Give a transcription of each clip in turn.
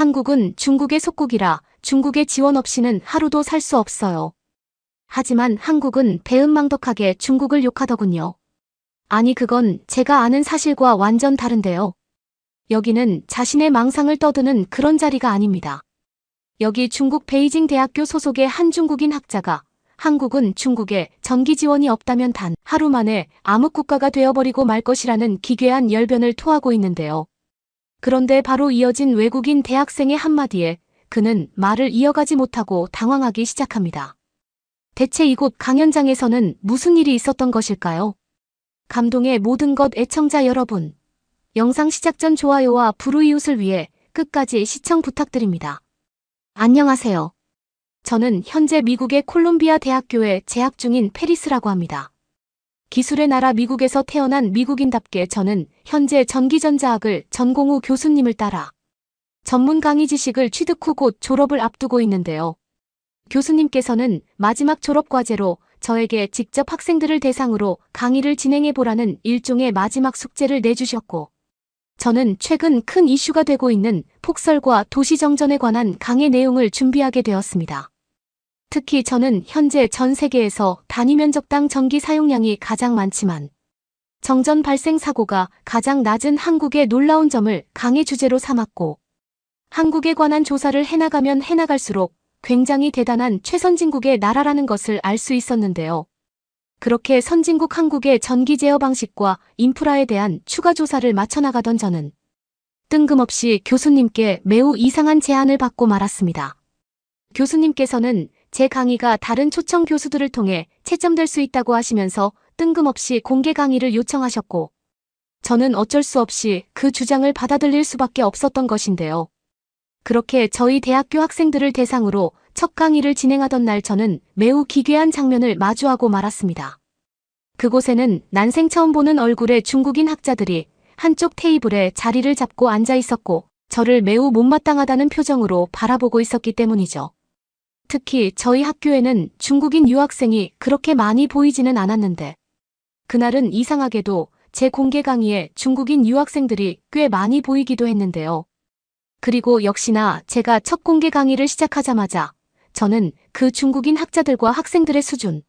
한국은 중국의 속국이라 중국의 지원 없이는 하루도 살 수 없어요. 하지만 한국은 배은망덕하게 중국을 욕하더군요. 아니 그건 제가 아는 사실과 완전 다른데요. 여기는 자신의 망상을 떠드는 그런 자리가 아닙니다. 여기 중국 베이징 대학교 소속의 한 중국인 학자가 한국은 중국에 전기 지원이 없다면 단 하루 만에 암흑국가가 되어버리고 말 것이라는 기괴한 열변을 토하고 있는데요. 그런데 바로 이어진 외국인 대학생의 한마디에 그는 말을 이어가지 못하고 당황하기 시작합니다. 대체 이곳 강연장에서는 무슨 일이 있었던 것일까요? 감동의 모든 것 애청자 여러분. 영상 시작 전 좋아요와 불우이웃을 위해 끝까지 시청 부탁드립니다. 안녕하세요. 저는 현재 미국의 콜롬비아 대학교에 재학 중인 페리스라고 합니다. 기술의 나라 미국에서 태어난 미국인답게 저는 현재 전기전자학을 전공 후 교수님을 따라 전문 강의 지식을 취득 후 곧 졸업을 앞두고 있는데요. 교수님께서는 마지막 졸업과제로 저에게 직접 학생들을 대상으로 강의를 진행해보라는 일종의 마지막 숙제를 내주셨고, 저는 최근 큰 이슈가 되고 있는 폭설과 도시정전에 관한 강의 내용을 준비하게 되었습니다. 특히 저는 현재 전 세계에서 단위 면적당 전기 사용량이 가장 많지만 정전 발생 사고가 가장 낮은 한국의 놀라운 점을 강의 주제로 삼았고, 한국에 관한 조사를 해나가면 해나갈수록 굉장히 대단한 최선진국의 나라라는 것을 알 수 있었는데요. 그렇게 선진국 한국의 전기 제어 방식과 인프라에 대한 추가 조사를 마쳐나가던 저는 뜬금없이 교수님께 매우 이상한 제안을 받고 말았습니다. 교수님께서는 제 강의가 다른 초청 교수들을 통해 채점될 수 있다고 하시면서 뜬금없이 공개 강의를 요청하셨고, 저는 어쩔 수 없이 그 주장을 받아들일 수밖에 없었던 것인데요. 그렇게 저희 대학교 학생들을 대상으로 첫 강의를 진행하던 날 저는 매우 기괴한 장면을 마주하고 말았습니다. 그곳에는 난생 처음 보는 얼굴의 중국인 학자들이 한쪽 테이블에 자리를 잡고 앉아 있었고, 저를 매우 못마땅하다는 표정으로 바라보고 있었기 때문이죠. 특히 저희 학교에는 중국인 유학생이 그렇게 많이 보이지는 않았는데, 그날은 이상하게도 제 공개 강의에 중국인 유학생들이 꽤 많이 보이기도 했는데요. 그리고 역시나 제가 첫 공개 강의를 시작하자마자 저는 그 중국인 학자들과 학생들의 수준,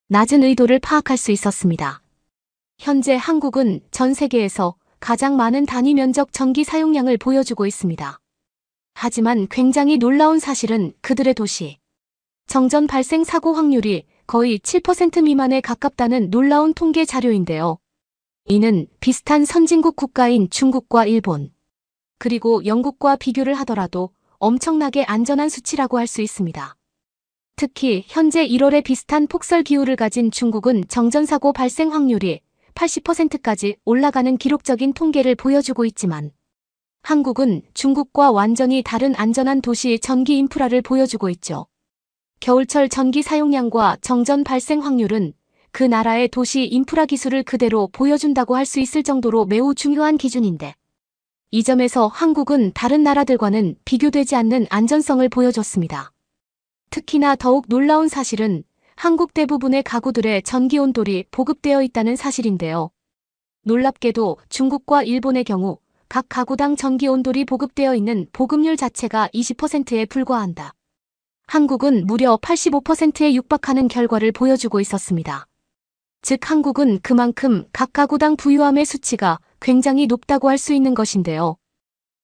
낮은 의도를 파악할 수 있었습니다. 현재 한국은 전 세계에서 가장 많은 단위 면적 전기 사용량을 보여주고 있습니다. 하지만 굉장히 놀라운 사실은 그들의 도시 정전 발생 사고 확률이 거의 7% 미만에 가깝다는 놀라운 통계 자료인데요. 이는 비슷한 선진국 국가인 중국과 일본, 그리고 영국과 비교를 하더라도 엄청나게 안전한 수치라고 할 수 있습니다. 특히 현재 1월에 비슷한 폭설 기후를 가진 중국은 정전사고 발생 확률이 80%까지 올라가는 기록적인 통계를 보여주고 있지만, 한국은 중국과 완전히 다른 안전한 도시 전기 인프라를 보여주고 있죠. 겨울철 전기 사용량과 정전 발생 확률은 그 나라의 도시 인프라 기술을 그대로 보여준다고 할 수 있을 정도로 매우 중요한 기준인데, 이 점에서 한국은 다른 나라들과는 비교되지 않는 안전성을 보여줬습니다. 특히나 더욱 놀라운 사실은 한국 대부분의 가구들의 전기온돌이 보급되어 있다는 사실인데요. 놀랍게도 중국과 일본의 경우 각 가구당 전기온돌이 보급되어 있는 보급률 자체가 20%에 불과한다. 한국은 무려 85%에 육박하는 결과를 보여주고 있었습니다. 즉 한국은 그만큼 각 가구당 부유함의 수치가 굉장히 높다고 할 수 있는 것인데요.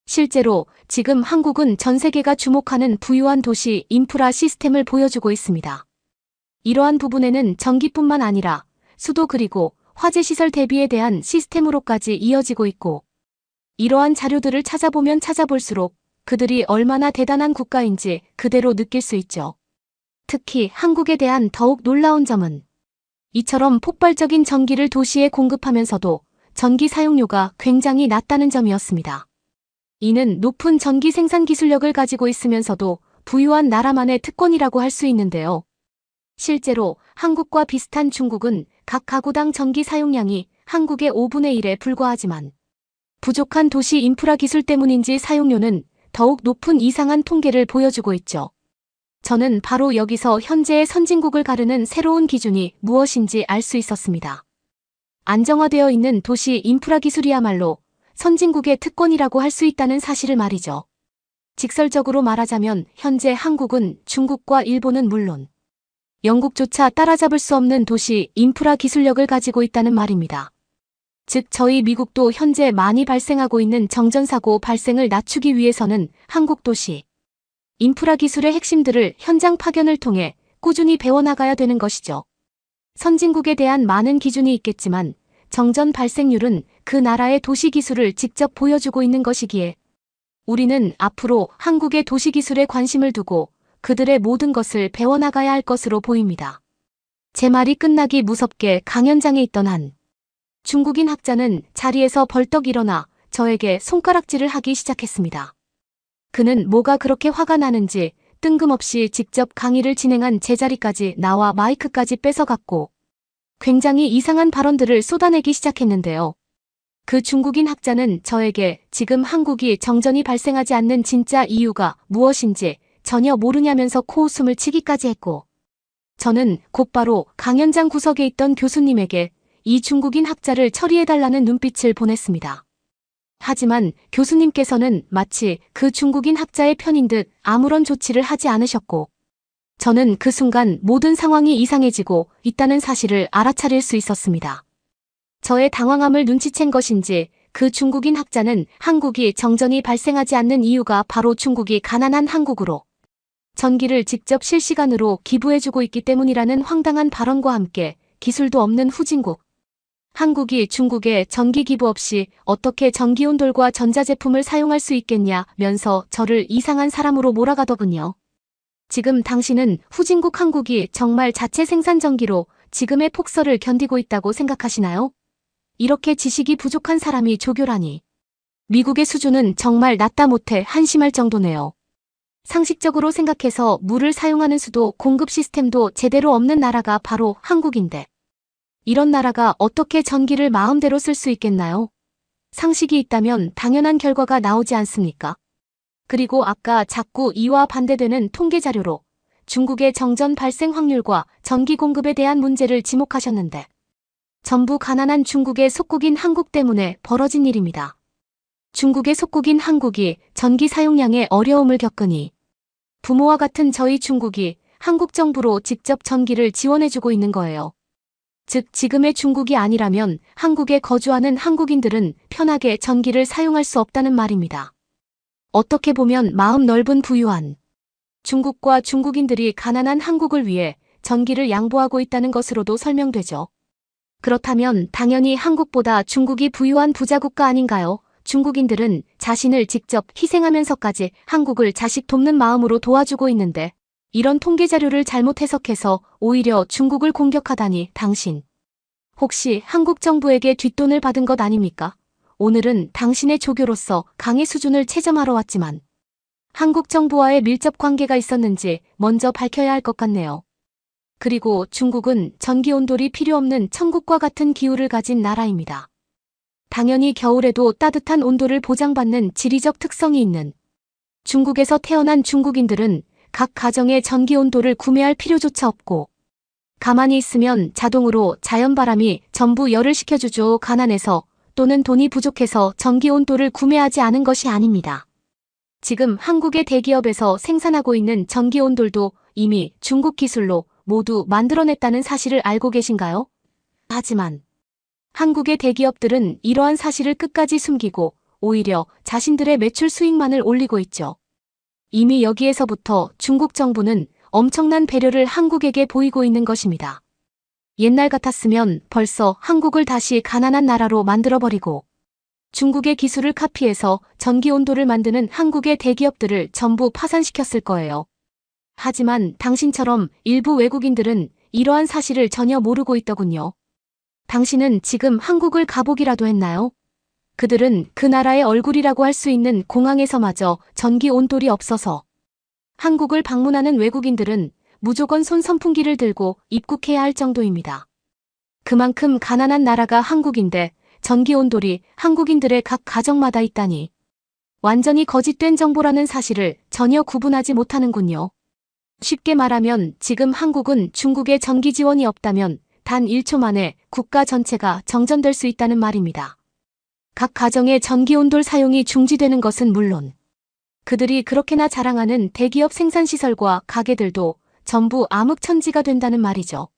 실제로 지금 한국은 전 세계가 주목하는 부유한 도시 인프라 시스템을 보여주고 있습니다. 이러한 부분에는 전기뿐만 아니라 수도 그리고 화재 시설 대비에 대한 시스템으로까지 이어지고 있고, 이러한 자료들을 찾아보면 찾아볼수록 그들이 얼마나 대단한 국가인지 그대로 느낄 수 있죠. 특히 한국에 대한 더욱 놀라운 점은 이처럼 폭발적인 전기를 도시에 공급하면서도 전기 사용료가 굉장히 낮다는 점이었습니다. 이는 높은 전기 생산 기술력을 가지고 있으면서도 부유한 나라만의 특권이라고 할 수 있는데요. 실제로 한국과 비슷한 중국은 각 가구당 전기 사용량이 한국의 5분의 1에 불과하지만 부족한 도시 인프라 기술 때문인지 사용료는 더욱 높은 이상한 통계를 보여주고 있죠. 저는 바로 여기서 현재의 선진국을 가르는 새로운 기준이 무엇인지 알 수 있었습니다. 안정화되어 있는 도시 인프라 기술이야말로 선진국의 특권이라고 할 수 있다는 사실을 말이죠. 직설적으로 말하자면 현재 한국은 중국과 일본은 물론 영국조차 따라잡을 수 없는 도시 인프라 기술력을 가지고 있다는 말입니다. 즉 저희 미국도 현재 많이 발생하고 있는 정전사고 발생을 낮추기 위해서는 한국 도시 인프라 기술의 핵심들을 현장 파견을 통해 꾸준히 배워나가야 되는 것이죠. 선진국에 대한 많은 기준이 있겠지만 정전 발생률은 그 나라의 도시 기술을 직접 보여주고 있는 것이기에 우리는 앞으로 한국의 도시 기술에 관심을 두고 그들의 모든 것을 배워나가야 할 것으로 보입니다. 제 말이 끝나기 무섭게 강연장에 있던 한 중국인 학자는 자리에서 벌떡 일어나 저에게 손가락질을 하기 시작했습니다. 그는 뭐가 그렇게 화가 나는지 뜬금없이 직접 강의를 진행한 제 자리까지 나와 마이크까지 뺏어갔고 굉장히 이상한 발언들을 쏟아내기 시작했는데요. 그 중국인 학자는 저에게 지금 한국이 정전이 발생하지 않는 진짜 이유가 무엇인지 전혀 모르냐면서 코웃음을 치기까지 했고 저는 곧바로 강연장 구석에 있던 교수님에게 이 중국인 학자를 처리해달라는 눈빛을 보냈습니다. 하지만 교수님께서는 마치 그 중국인 학자의 편인 듯 아무런 조치를 하지 않으셨고 저는 그 순간 모든 상황이 이상해지고 있다는 사실을 알아차릴 수 있었습니다. 저의 당황함을 눈치챈 것인지 그 중국인 학자는 한국이 정전이 발생하지 않는 이유가 바로 중국이 가난한 한국으로 전기를 직접 실시간으로 기부해주고 있기 때문이라는 황당한 발언과 함께 기술도 없는 후진국 한국이 중국에 전기 기부 없이 어떻게 전기온돌과 전자제품을 사용할 수 있겠냐면서 저를 이상한 사람으로 몰아가더군요. 지금 당신은 후진국 한국이 정말 자체 생산 전기로 지금의 폭설을 견디고 있다고 생각하시나요? 이렇게 지식이 부족한 사람이 조교라니. 미국의 수준은 정말 낮다 못해 한심할 정도네요. 상식적으로 생각해서 물을 사용하는 수도 공급 시스템도 제대로 없는 나라가 바로 한국인데 이런 나라가 어떻게 전기를 마음대로 쓸 수 있겠나요? 상식이 있다면 당연한 결과가 나오지 않습니까? 그리고 아까 자꾸 이와 반대되는 통계 자료로 중국의 정전 발생 확률과 전기 공급에 대한 문제를 지목하셨는데 전부 가난한 중국의 속국인 한국 때문에 벌어진 일입니다. 중국의 속국인 한국이 전기 사용량에 어려움을 겪으니 부모와 같은 저희 중국이 한국 정부로 직접 전기를 지원해주고 있는 거예요. 즉 지금의 중국이 아니라면 한국에 거주하는 한국인들은 편하게 전기를 사용할 수 없다는 말입니다. 어떻게 보면 마음 넓은 부유한 중국과 중국인들이 가난한 한국을 위해 전기를 양보하고 있다는 것으로도 설명되죠. 그렇다면 당연히 한국보다 중국이 부유한 부자 국가 아닌가요? 중국인들은 자신을 직접 희생하면서까지 한국을 자식 돕는 마음으로 도와주고 있는데 이런 통계 자료를 잘못 해석해서 오히려 중국을 공격하다니 당신. 혹시 한국 정부에게 뒷돈을 받은 것 아닙니까? 오늘은 당신의 조교로서 강의 수준을 채점하러 왔지만 한국 정부와의 밀접 관계가 있었는지 먼저 밝혀야 할 것 같네요. 그리고 중국은 전기온돌이 필요 없는 천국과 같은 기후를 가진 나라입니다. 당연히 겨울에도 따뜻한 온도를 보장받는 지리적 특성이 있는 중국에서 태어난 중국인들은 각 가정의 전기온돌을 구매할 필요조차 없고 가만히 있으면 자동으로 자연바람이 전부 열을 식혀주죠. 가난해서 또는 돈이 부족해서 전기온돌을 구매하지 않은 것이 아닙니다. 지금 한국의 대기업에서 생산하고 있는 전기온돌도 이미 중국 기술로 모두 만들어냈다는 사실을 알고 계신가요? 하지만 한국의 대기업들은 이러한 사실을 끝까지 숨기고 오히려 자신들의 매출 수익만을 올리고 있죠. 이미 여기에서부터 중국 정부는 엄청난 배려를 한국에게 보이고 있는 것입니다. 옛날 같았으면 벌써 한국을 다시 가난한 나라로 만들어버리고 중국의 기술을 카피해서 전기온돌을 만드는 한국의 대기업들을 전부 파산시켰을 거예요. 하지만 당신처럼 일부 외국인들은 이러한 사실을 전혀 모르고 있더군요. 당신은 지금 한국을 가보기라도 했나요? 그들은 그 나라의 얼굴이라고 할 수 있는 공항에서마저 전기온돌이 없어서 한국을 방문하는 외국인들은 무조건 손선풍기를 들고 입국해야 할 정도입니다. 그만큼 가난한 나라가 한국인데 전기온돌이 한국인들의 각 가정마다 있다니 완전히 거짓된 정보라는 사실을 전혀 구분하지 못하는군요. 쉽게 말하면 지금 한국은 중국의 전기 지원이 없다면 단 1초 만에 국가 전체가 정전될 수 있다는 말입니다. 각 가정의 전기온돌 사용이 중지되는 것은 물론 그들이 그렇게나 자랑하는 대기업 생산시설과 가게들도 전부 암흑천지가 된다는 말이죠.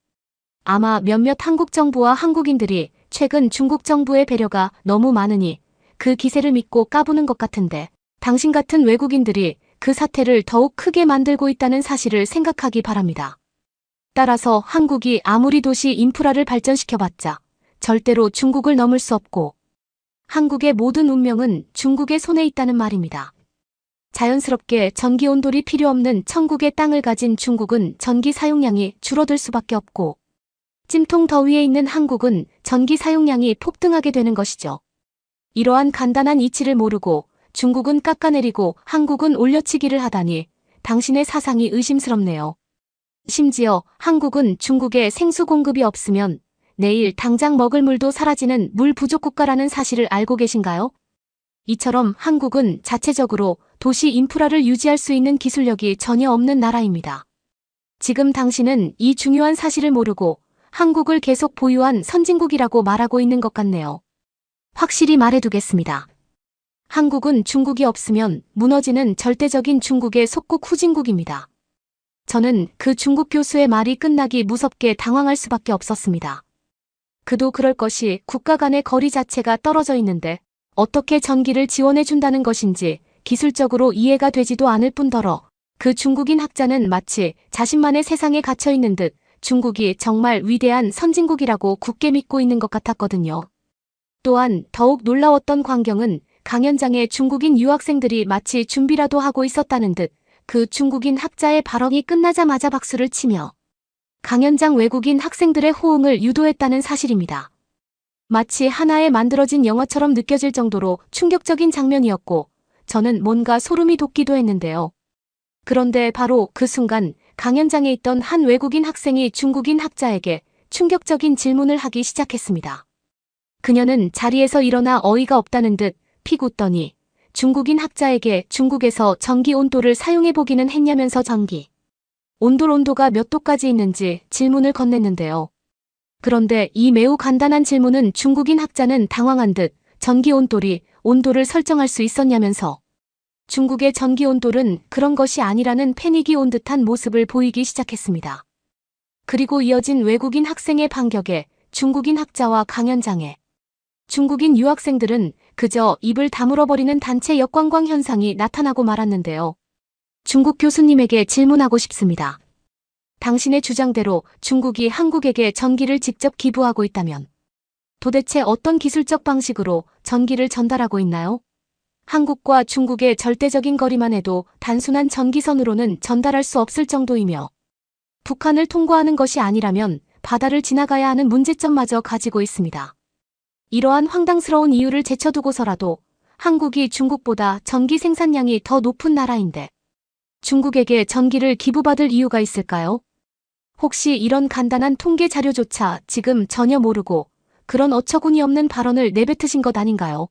아마 몇몇 한국 정부와 한국인들이 최근 중국 정부의 배려가 너무 많으니 그 기세를 믿고 까부는 것 같은데, 당신 같은 외국인들이 그 사태를 더욱 크게 만들고 있다는 사실을 생각하기 바랍니다. 따라서 한국이 아무리 도시 인프라를 발전시켜봤자 절대로 중국을 넘을 수 없고, 한국의 모든 운명은 중국의 손에 있다는 말입니다. 자연스럽게 전기 온돌이 필요 없는 천국의 땅을 가진 중국은 전기 사용량이 줄어들 수밖에 없고, 찜통 더위에 있는 한국은 전기 사용량이 폭등하게 되는 것이죠. 이러한 간단한 이치를 모르고 중국은 깎아내리고 한국은 올려치기를 하다니 당신의 사상이 의심스럽네요. 심지어 한국은 중국에 생수 공급이 없으면 내일 당장 먹을 물도 사라지는 물 부족 국가라는 사실을 알고 계신가요? 이처럼 한국은 자체적으로 도시 인프라를 유지할 수 있는 기술력이 전혀 없는 나라입니다. 지금 당신은 이 중요한 사실을 모르고 한국을 계속 보유한 선진국이라고 말하고 있는 것 같네요. 확실히 말해두겠습니다. 한국은 중국이 없으면 무너지는 절대적인 중국의 속국 후진국입니다. 저는 그 중국 교수의 말이 끝나기 무섭게 당황할 수밖에 없었습니다. 그도 그럴 것이 국가 간의 거리 자체가 떨어져 있는데 어떻게 전기를 지원해준다는 것인지 기술적으로 이해가 되지도 않을 뿐더러 그 중국인 학자는 마치 자신만의 세상에 갇혀있는 듯 중국이 정말 위대한 선진국이라고 굳게 믿고 있는 것 같았거든요. 또한 더욱 놀라웠던 광경은 강연장에 중국인 유학생들이 마치 준비라도 하고 있었다는 듯 그 중국인 학자의 발언이 끝나자마자 박수를 치며 강연장 외국인 학생들의 호응을 유도했다는 사실입니다. 마치 하나에 만들어진 영화처럼 느껴질 정도로 충격적인 장면이었고 저는 뭔가 소름이 돋기도 했는데요. 그런데 바로 그 순간 강연장에 있던 한 외국인 학생이 중국인 학자에게 충격적인 질문을 하기 시작했습니다. 그녀는 자리에서 일어나 어이가 없다는 듯 픽 웃더니 중국인 학자에게 중국에서 전기 온도를 사용해보기는 했냐면서 전기 온도가 몇 도까지 있는지 질문을 건넸는데요. 그런데 이 매우 간단한 질문은 중국인 학자는 당황한 듯 전기 온도를 설정할 수 있었냐면서 중국의 전기 온돌은 그런 것이 아니라는 패닉이 온 듯한 모습을 보이기 시작했습니다. 그리고 이어진 외국인 학생의 반격에 중국인 학자와 강연장에 중국인 유학생들은 그저 입을 다물어버리는 단체 역광광 현상이 나타나고 말았는데요. 중국 교수님에게 질문하고 싶습니다. 당신의 주장대로 중국이 한국에게 전기를 직접 기부하고 있다면 도대체 어떤 기술적 방식으로 전기를 전달하고 있나요? 한국과 중국의 절대적인 거리만 해도 단순한 전기선으로는 전달할 수 없을 정도이며 북한을 통과하는 것이 아니라면 바다를 지나가야 하는 문제점마저 가지고 있습니다. 이러한 황당스러운 이유를 제쳐두고서라도 한국이 중국보다 전기 생산량이 더 높은 나라인데 중국에게 전기를 기부받을 이유가 있을까요? 혹시 이런 간단한 통계 자료조차 지금 전혀 모르고 그런 어처구니 없는 발언을 내뱉으신 것 아닌가요?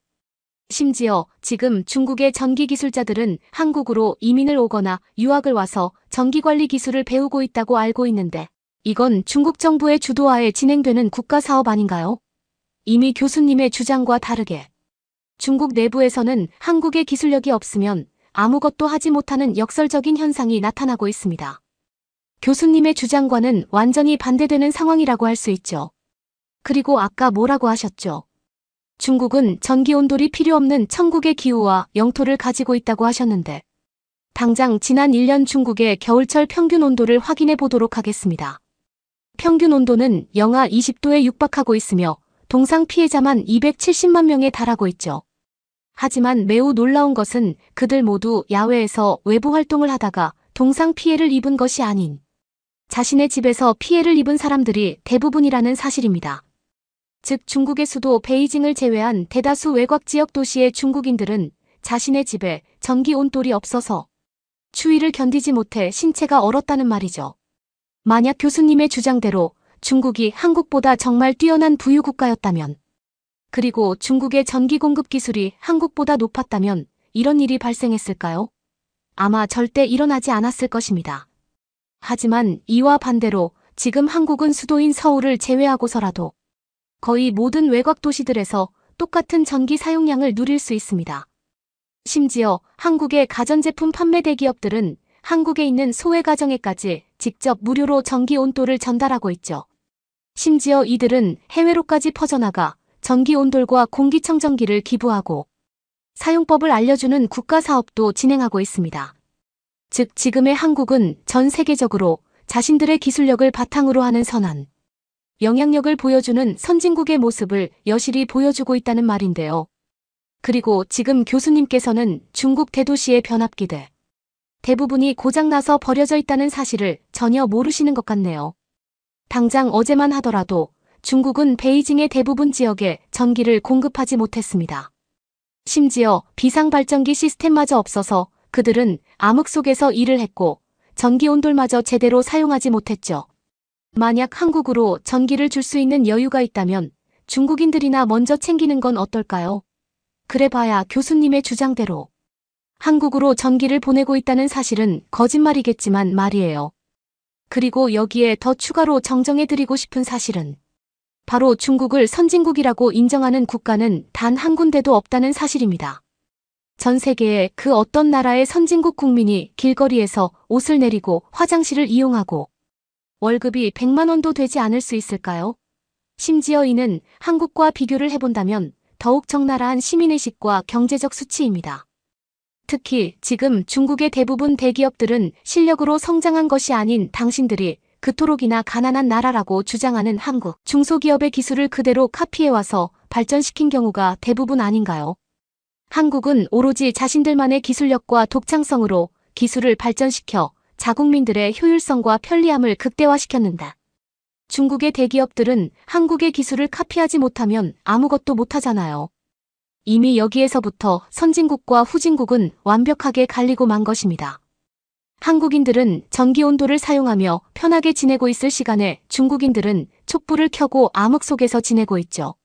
심지어 지금 중국의 전기 기술자들은 한국으로 이민을 오거나 유학을 와서 전기관리 기술을 배우고 있다고 알고 있는데 이건 중국 정부의 주도하에 진행되는 국가사업 아닌가요? 이미 교수님의 주장과 다르게 중국 내부에서는 한국의 기술력이 없으면 아무것도 하지 못하는 역설적인 현상이 나타나고 있습니다. 교수님의 주장과는 완전히 반대되는 상황이라고 할 수 있죠. 그리고 아까 뭐라고 하셨죠? 중국은 전기 온돌이 필요 없는 천국의 기후와 영토를 가지고 있다고 하셨는데 당장 지난 1년 중국의 겨울철 평균 온도를 확인해 보도록 하겠습니다. 평균 온도는 영하 20도에 육박하고 있으며 동상 피해자만 270만 명에 달하고 있죠. 하지만 매우 놀라운 것은 그들 모두 야외에서 외부 활동을 하다가 동상 피해를 입은 것이 아닌 자신의 집에서 피해를 입은 사람들이 대부분이라는 사실입니다. 즉 중국의 수도 베이징을 제외한 대다수 외곽 지역 도시의 중국인들은 자신의 집에 전기 온돌이 없어서 추위를 견디지 못해 신체가 얼었다는 말이죠. 만약 교수님의 주장대로 중국이 한국보다 정말 뛰어난 부유 국가였다면 그리고 중국의 전기 공급 기술이 한국보다 높았다면 이런 일이 발생했을까요? 아마 절대 일어나지 않았을 것입니다. 하지만 이와 반대로 지금 한국은 수도인 서울을 제외하고서라도 거의 모든 외곽 도시들에서 똑같은 전기 사용량을 누릴 수 있습니다. 심지어 한국의 가전제품 판매 대기업들은 한국에 있는 소외 가정에까지 직접 무료로 전기 온돌을 전달하고 있죠. 심지어 이들은 해외로까지 퍼져나가 전기 온돌과 공기청정기를 기부하고 사용법을 알려주는 국가 사업도 진행하고 있습니다. 즉 지금의 한국은 전 세계적으로 자신들의 기술력을 바탕으로 하는 선한 영향력을 보여주는 선진국의 모습을 여실히 보여주고 있다는 말인데요. 그리고 지금 교수님께서는 중국 대도시의 변압기들 대부분이 고장나서 버려져 있다는 사실을 전혀 모르시는 것 같네요. 당장 어제만 하더라도 중국은 베이징의 대부분 지역에 전기를 공급하지 못했습니다. 심지어 비상발전기 시스템마저 없어서 그들은 암흑 속에서 일을 했고 전기 온돌마저 제대로 사용하지 못했죠. 만약 한국으로 전기를 줄 수 있는 여유가 있다면 중국인들이나 먼저 챙기는 건 어떨까요? 그래봐야 교수님의 주장대로 한국으로 전기를 보내고 있다는 사실은 거짓말이겠지만 말이에요. 그리고 여기에 더 추가로 정정해드리고 싶은 사실은 바로 중국을 선진국이라고 인정하는 국가는 단 한 군데도 없다는 사실입니다. 전 세계의 그 어떤 나라의 선진국 국민이 길거리에서 옷을 내리고 화장실을 이용하고 월급이 100만 원도 되지 않을 수 있을까요? 심지어 이는 한국과 비교를 해본다면 더욱 적나라한 시민의식과 경제적 수치입니다. 특히 지금 중국의 대부분 대기업들은 실력으로 성장한 것이 아닌 당신들이 그토록이나 가난한 나라라고 주장하는 한국 중소기업의 기술을 그대로 카피해와서 발전시킨 경우가 대부분 아닌가요? 한국은 오로지 자신들만의 기술력과 독창성으로 기술을 발전시켜 자국민들의 효율성과 편리함을 극대화시켰는데 중국의 대기업들은 한국의 기술을 카피하지 못하면 아무것도 못하잖아요. 이미 여기에서부터 선진국과 후진국은 완벽하게 갈리고 만 것입니다. 한국인들은 전기온돌을 사용하며 편하게 지내고 있을 시간에 중국인들은 촛불을 켜고 암흑 속에서 지내고 있죠.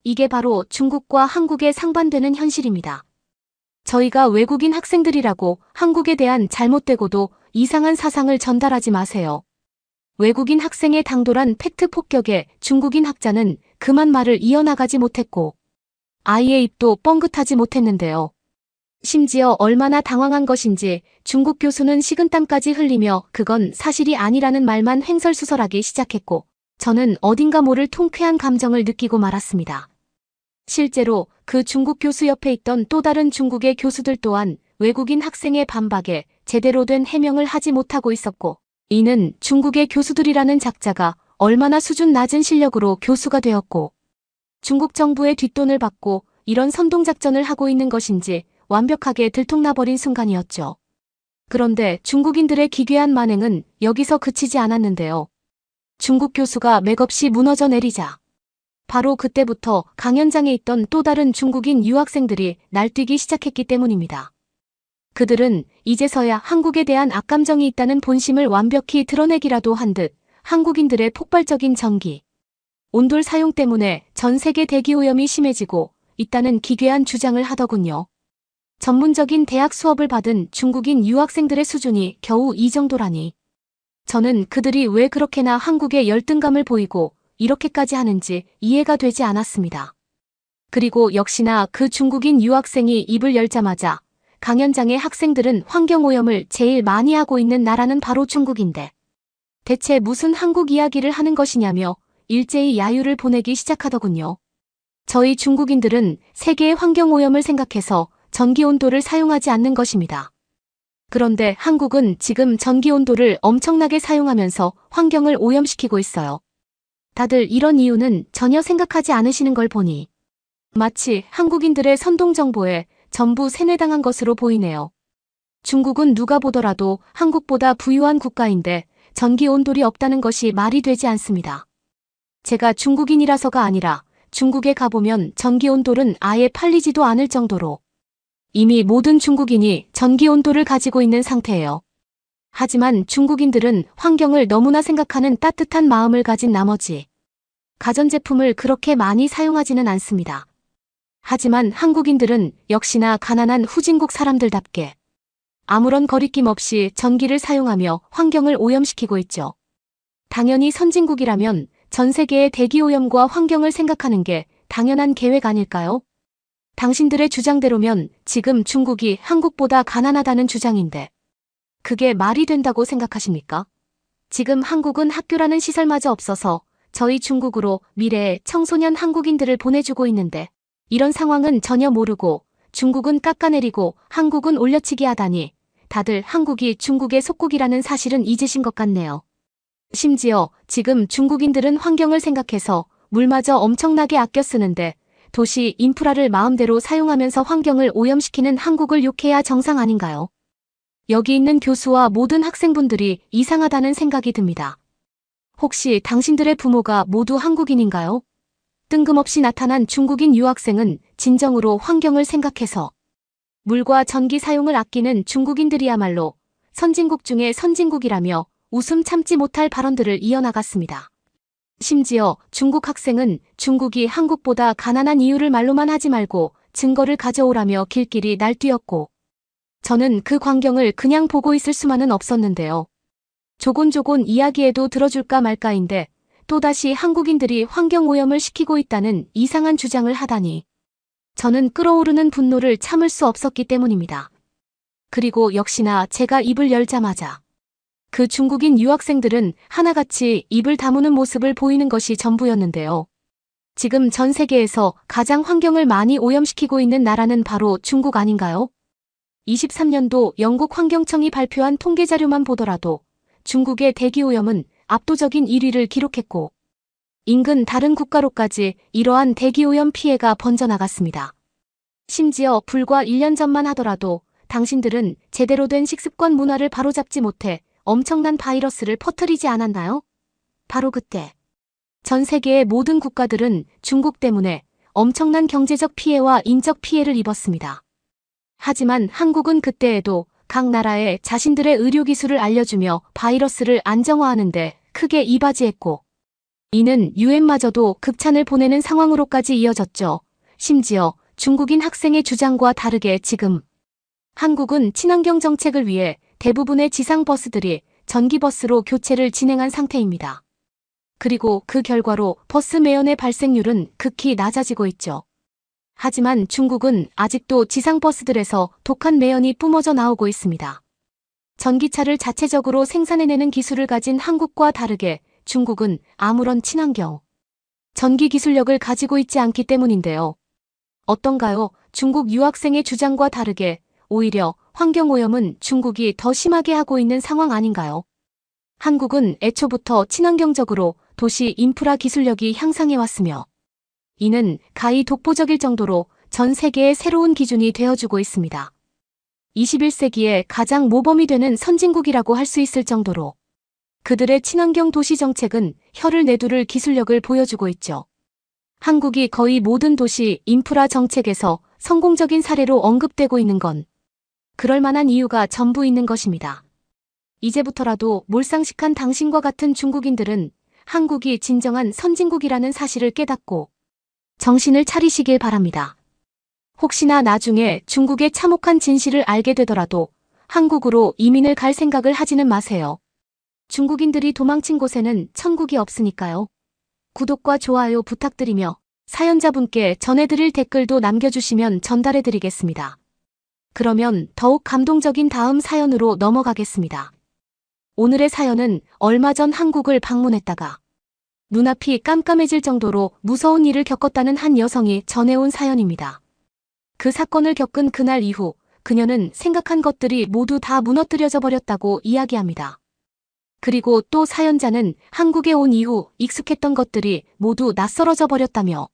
이게 바로 중국과 한국의 상반되는 현실입니다. 저희가 외국인 학생들이라고 한국에 대한 잘못되고도 이상한 사상을 전달하지 마세요. 외국인 학생의 당돌한 팩트 폭격에 중국인 학자는 그만 말을 이어나가지 못했고 아이의 입도 뻥긋하지 못했는데요. 심지어 얼마나 당황한 것인지 중국 교수는 식은땀까지 흘리며 그건 사실이 아니라는 말만 횡설수설하기 시작했고 저는 어딘가 모를 통쾌한 감정을 느끼고 말았습니다. 실제로 그 중국 교수 옆에 있던 또 다른 중국의 교수들 또한 외국인 학생의 반박에 제대로 된 해명을 하지 못하고 있었고 이는 중국의 교수들이라는 작자가 얼마나 수준 낮은 실력으로 교수가 되었고 중국 정부의 뒷돈을 받고 이런 선동작전을 하고 있는 것인지 완벽하게 들통나버린 순간이었죠. 그런데 중국인들의 기괴한 만행은 여기서 그치지 않았는데요. 중국 교수가 맥없이 무너져 내리자 바로 그때부터 강연장에 있던 또 다른 중국인 유학생들이 날뛰기 시작했기 때문입니다. 그들은 이제서야 한국에 대한 악감정이 있다는 본심을 완벽히 드러내기라도 한 듯 한국인들의 폭발적인 전기, 온돌 사용 때문에 전 세계 대기오염이 심해지고 있다는 기괴한 주장을 하더군요. 전문적인 대학 수업을 받은 중국인 유학생들의 수준이 겨우 이 정도라니. 저는 그들이 왜 그렇게나 한국에 열등감을 보이고 이렇게까지 하는지 이해가 되지 않았습니다. 그리고 역시나 그 중국인 유학생이 입을 열자마자 강연장의 학생들은 환경오염을 제일 많이 하고 있는 나라는 바로 중국인데 대체 무슨 한국 이야기를 하는 것이냐며 일제히 야유를 보내기 시작하더군요. 저희 중국인들은 세계의 환경오염을 생각해서 전기온돌을 사용하지 않는 것입니다. 그런데 한국은 지금 전기온돌을 엄청나게 사용하면서 환경을 오염시키고 있어요. 다들 이런 이유는 전혀 생각하지 않으시는 걸 보니 마치 한국인들의 선동정보에 전부 세뇌당한 것으로 보이네요. 중국은 누가 보더라도 한국보다 부유한 국가인데 전기온돌이 없다는 것이 말이 되지 않습니다. 제가 중국인이라서가 아니라 중국에 가보면 전기온돌은 아예 팔리지도 않을 정도로 이미 모든 중국인이 전기온돌을 가지고 있는 상태예요. 하지만 중국인들은 환경을 너무나 생각하는 따뜻한 마음을 가진 나머지 가전제품을 그렇게 많이 사용하지는 않습니다. 하지만 한국인들은 역시나 가난한 후진국 사람들답게 아무런 거리낌 없이 전기를 사용하며 환경을 오염시키고 있죠. 당연히 선진국이라면 전 세계의 대기오염과 환경을 생각하는 게 당연한 계획 아닐까요? 당신들의 주장대로면 지금 중국이 한국보다 가난하다는 주장인데 그게 말이 된다고 생각하십니까? 지금 한국은 학교라는 시설마저 없어서 저희 중국으로 미래의 청소년 한국인들을 보내주고 있는데 이런 상황은 전혀 모르고 중국은 깎아내리고 한국은 올려치기 하다니 다들 한국이 중국의 속국이라는 사실은 잊으신 것 같네요. 심지어 지금 중국인들은 환경을 생각해서 물마저 엄청나게 아껴 쓰는데 도시 인프라를 마음대로 사용하면서 환경을 오염시키는 한국을 욕해야 정상 아닌가요? 여기 있는 교수와 모든 학생분들이 이상하다는 생각이 듭니다. 혹시 당신들의 부모가 모두 한국인인가요? 뜬금없이 나타난 중국인 유학생은 진정으로 환경을 생각해서 물과 전기 사용을 아끼는 중국인들이야말로 선진국 중에 선진국이라며 웃음 참지 못할 발언들을 이어나갔습니다. 심지어 중국 학생은 중국이 한국보다 가난한 이유를 말로만 하지 말고 증거를 가져오라며 길길이 날뛰었고 저는 그 광경을 그냥 보고 있을 수만은 없었는데요. 조곤조곤 이야기해도 들어줄까 말까인데 또다시 한국인들이 환경오염을 시키고 있다는 이상한 주장을 하다니 저는 끓어오르는 분노를 참을 수 없었기 때문입니다. 그리고 역시나 제가 입을 열자마자 그 중국인 유학생들은 하나같이 입을 다무는 모습을 보이는 것이 전부였는데요. 지금 전 세계에서 가장 환경을 많이 오염시키고 있는 나라는 바로 중국 아닌가요? 23년도 영국 환경청이 발표한 통계 자료만 보더라도 중국의 대기오염은 압도적인 1위를 기록했고 인근 다른 국가로까지 이러한 대기오염 피해가 번져나갔습니다. 심지어 불과 1년 전만 하더라도 당신들은 제대로 된 식습관 문화를 바로잡지 못해 엄청난 바이러스를 퍼뜨리지 않았나요? 바로 그때 전 세계의 모든 국가들은 중국 때문에 엄청난 경제적 피해와 인적 피해를 입었습니다. 하지만 한국은 그때에도 각 나라에 자신들의 의료기술을 알려주며 바이러스를 안정화하는데 크게 이바지했고 이는 유엔마저도 극찬을 보내는 상황으로까지 이어졌죠. 심지어 중국인 학생의 주장과 다르게 지금 한국은 친환경 정책을 위해 대부분의 지상버스들이 전기버스로 교체를 진행한 상태입니다. 그리고 그 결과로 버스 매연의 발생률은 극히 낮아지고 있죠. 하지만 중국은 아직도 지상버스들에서 독한 매연이 뿜어져 나오고 있습니다. 전기차를 자체적으로 생산해내는 기술을 가진 한국과 다르게 중국은 아무런 친환경 전기 기술력을 가지고 있지 않기 때문인데요. 어떤가요? 중국 유학생의 주장과 다르게 오히려 환경오염은 중국이 더 심하게 하고 있는 상황 아닌가요? 한국은 애초부터 친환경적으로 도시 인프라 기술력이 향상해왔으며 이는 가히 독보적일 정도로 전 세계의 새로운 기준이 되어주고 있습니다. 21세기에 가장 모범이 되는 선진국이라고 할 수 있을 정도로 그들의 친환경 도시 정책은 혀를 내두를 기술력을 보여주고 있죠. 한국이 거의 모든 도시 인프라 정책에서 성공적인 사례로 언급되고 있는 건 그럴 만한 이유가 전부 있는 것입니다. 이제부터라도 몰상식한 당신과 같은 중국인들은 한국이 진정한 선진국이라는 사실을 깨닫고 정신을 차리시길 바랍니다. 혹시나 나중에 중국의 참혹한 진실을 알게 되더라도 한국으로 이민을 갈 생각을 하지는 마세요. 중국인들이 도망친 곳에는 천국이 없으니까요. 구독과 좋아요 부탁드리며 사연자분께 전해드릴 댓글도 남겨주시면 전달해드리겠습니다. 그러면 더욱 감동적인 다음 사연으로 넘어가겠습니다. 오늘의 사연은 얼마 전 한국을 방문했다가 눈앞이 깜깜해질 정도로 무서운 일을 겪었다는 한 여성이 전해온 사연입니다. 그 사건을 겪은 그날 이후 그녀는 생각한 것들이 모두 다 무너뜨려져 버렸다고 이야기합니다. 그리고 또 사연자는 한국에 온 이후 익숙했던 것들이 모두 낯설어져 버렸다며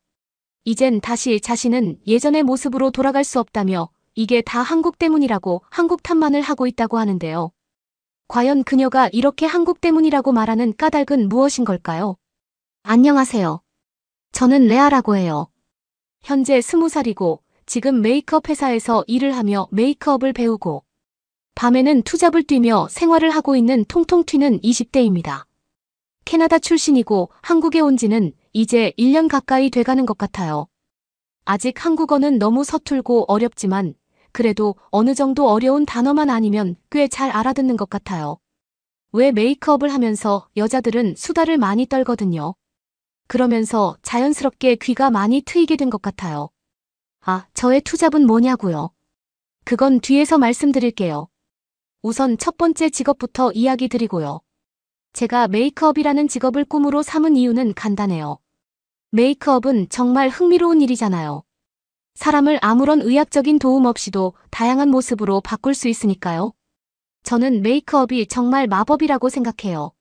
이젠 다시 자신은 예전의 모습으로 돌아갈 수 없다며 이게 다 한국 때문이라고 한국 탓만을 하고 있다고 하는데요. 과연 그녀가 이렇게 한국 때문이라고 말하는 까닭은 무엇인 걸까요? 안녕하세요. 저는 레아라고 해요. 현재 20살이고 지금 메이크업 회사에서 일을 하며 메이크업을 배우고 밤에는 투잡을 뛰며 생활을 하고 있는 통통 튀는 20대입니다. 캐나다 출신이고 한국에 온 지는 이제 1년 가까이 돼가는 것 같아요. 아직 한국어는 너무 서툴고 어렵지만 그래도 어느 정도 어려운 단어만 아니면 꽤 잘 알아듣는 것 같아요. 왜 메이크업을 하면서 여자들은 수다를 많이 떨거든요. 그러면서 자연스럽게 귀가 많이 트이게 된 것 같아요. 아, 저의 투잡은 뭐냐고요? 그건 뒤에서 말씀드릴게요. 우선 첫 번째 직업부터 이야기 드리고요. 제가 메이크업이라는 직업을 꿈으로 삼은 이유는 간단해요. 메이크업은 정말 흥미로운 일이잖아요. 사람을 아무런 의학적인 도움 없이도 다양한 모습으로 바꿀 수 있으니까요. 저는 메이크업이 정말 마법이라고 생각해요.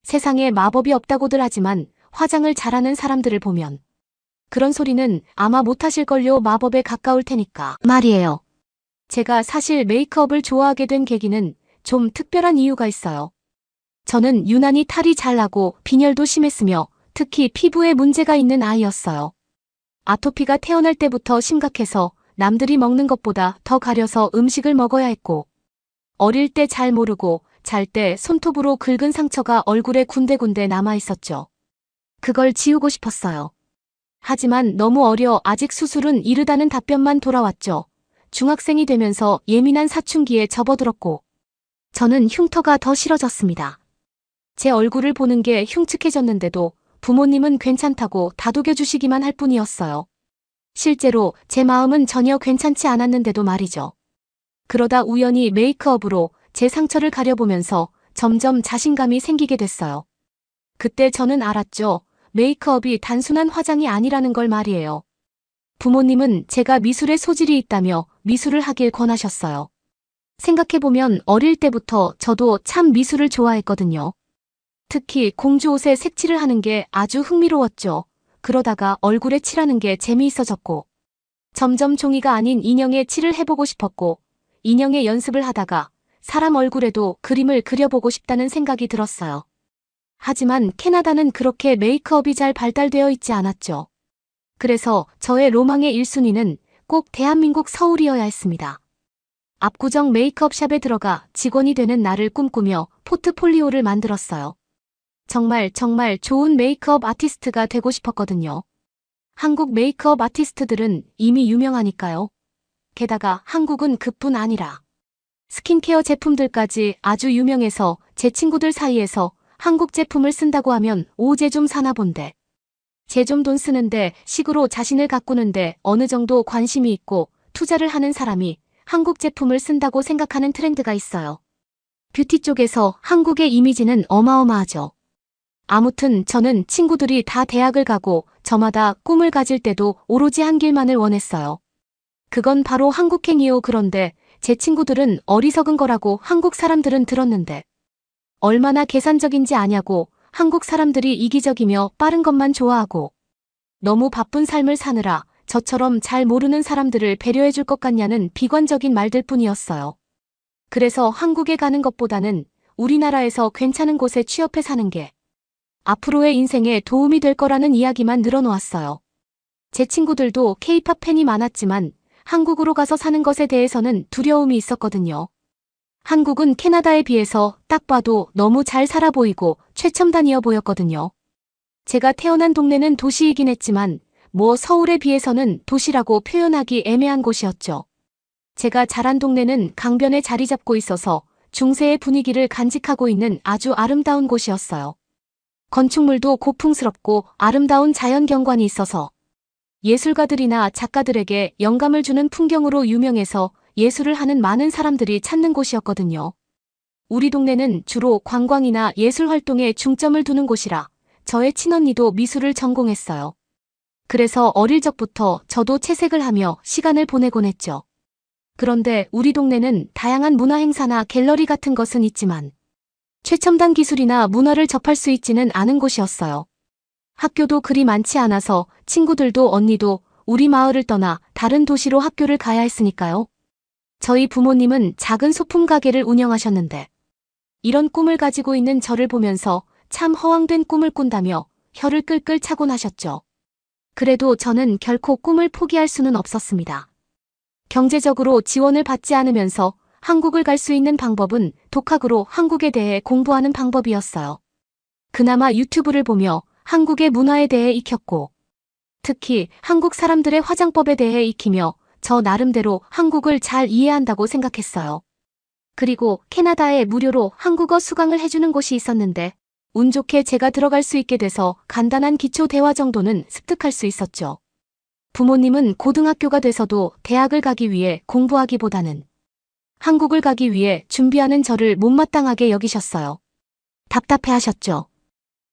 세상에 마법이 없다고들 하지만 화장을 잘하는 사람들을 보면 그런 소리는 아마 못하실걸요. 마법에 가까울 테니까 말이에요. 제가 사실 메이크업을 좋아하게 된 계기는 좀 특별한 이유가 있어요. 저는 유난히 탈이 잘 나고 빈혈도 심했으며 특히 피부에 문제가 있는 아이였어요. 아토피가 태어날 때부터 심각해서 남들이 먹는 것보다 더 가려서 음식을 먹어야 했고 어릴 때 잘 모르고 잘 때 손톱으로 긁은 상처가 얼굴에 군데군데 남아 있었죠. 그걸 지우고 싶었어요. 하지만 너무 어려 아직 수술은 이르다는 답변만 돌아왔죠. 중학생이 되면서 예민한 사춘기에 접어들었고 저는 흉터가 더 싫어졌습니다. 제 얼굴을 보는 게 흉측해졌는데도 부모님은 괜찮다고 다독여주시기만 할 뿐이었어요. 실제로 제 마음은 전혀 괜찮지 않았는데도 말이죠. 그러다 우연히 메이크업으로 제 상처를 가려보면서 점점 자신감이 생기게 됐어요. 그때 저는 알았죠. 메이크업이 단순한 화장이 아니라는 걸 말이에요. 부모님은 제가 미술에 소질이 있다며 미술을 하길 권하셨어요. 생각해보면 어릴 때부터 저도 참 미술을 좋아했거든요. 특히 공주 옷에 색칠을 하는 게 아주 흥미로웠죠. 그러다가 얼굴에 칠하는 게 재미있어졌고 점점 종이가 아닌 인형에 칠을 해보고 싶었고 인형의 연습을 하다가 사람 얼굴에도 그림을 그려보고 싶다는 생각이 들었어요. 하지만 캐나다는 그렇게 메이크업이 잘 발달되어 있지 않았죠. 그래서 저의 로망의 1순위는 꼭 대한민국 서울이어야 했습니다. 압구정 메이크업샵에 들어가 직원이 되는 날을 꿈꾸며 포트폴리오를 만들었어요. 정말 좋은 메이크업 아티스트가 되고 싶었거든요. 한국 메이크업 아티스트들은 이미 유명하니까요. 게다가 한국은 그뿐 아니라 스킨케어 제품들까지 아주 유명해서 제 친구들 사이에서 한국 제품을 쓴다고 하면 오제 좀 사나 본데. 제 좀 돈 쓰는데 식으로 자신을 가꾸는데 어느 정도 관심이 있고 투자를 하는 사람이 한국 제품을 쓴다고 생각하는 트렌드가 있어요. 뷰티 쪽에서 한국의 이미지는 어마어마하죠. 아무튼 저는 친구들이 다 대학을 가고 저마다 꿈을 가질 때도 오로지 한 길만을 원했어요. 그건 바로 한국행이요. 그런데 제 친구들은 어리석은 거라고 한국 사람들은 들었는데 얼마나 계산적인지 아냐고 한국 사람들이 이기적이며 빠른 것만 좋아하고 너무 바쁜 삶을 사느라 저처럼 잘 모르는 사람들을 배려해 줄 것 같냐는 비관적인 말들 뿐이었어요. 그래서 한국에 가는 것보다는 우리나라에서 괜찮은 곳에 취업해 사는 게 앞으로의 인생에 도움이 될 거라는 이야기만 늘어놓았어요. 제 친구들도 K-팝 팬이 많았지만 한국으로 가서 사는 것에 대해서는 두려움이 있었거든요. 한국은 캐나다에 비해서 딱 봐도 너무 잘 살아 보이고 최첨단이어 보였거든요. 제가 태어난 동네는 도시이긴 했지만 뭐 서울에 비해서는 도시라고 표현하기 애매한 곳이었죠. 제가 자란 동네는 강변에 자리 잡고 있어서 중세의 분위기를 간직하고 있는 아주 아름다운 곳이었어요. 건축물도 고풍스럽고 아름다운 자연 경관이 있어서 예술가들이나 작가들에게 영감을 주는 풍경으로 유명해서 예술을 하는 많은 사람들이 찾는 곳이었거든요. 우리 동네는 주로 관광이나 예술 활동에 중점을 두는 곳이라 저의 친언니도 미술을 전공했어요. 그래서 어릴 적부터 저도 채색을 하며 시간을 보내곤 했죠. 그런데 우리 동네는 다양한 문화 행사나 갤러리 같은 것은 있지만 최첨단 기술이나 문화를 접할 수 있지는 않은 곳이었어요. 학교도 그리 많지 않아서 친구들도 언니도 우리 마을을 떠나 다른 도시로 학교를 가야 했으니까요. 저희 부모님은 작은 소품 가게를 운영하셨는데 이런 꿈을 가지고 있는 저를 보면서 참 허황된 꿈을 꾼다며 혀를 끌끌 차곤 하셨죠. 그래도 저는 결코 꿈을 포기할 수는 없었습니다. 경제적으로 지원을 받지 않으면서 한국을 갈 수 있는 방법은 독학으로 한국에 대해 공부하는 방법이었어요. 그나마 유튜브를 보며 한국의 문화에 대해 익혔고 특히 한국 사람들의 화장법에 대해 익히며 저 나름대로 한국을 잘 이해한다고 생각했어요. 그리고 캐나다에 무료로 한국어 수강을 해주는 곳이 있었는데 운 좋게 제가 들어갈 수 있게 돼서 간단한 기초 대화 정도는 습득할 수 있었죠. 부모님은 고등학교가 돼서도 대학을 가기 위해 공부하기보다는 한국을 가기 위해 준비하는 저를 못마땅하게 여기셨어요. 답답해하셨죠.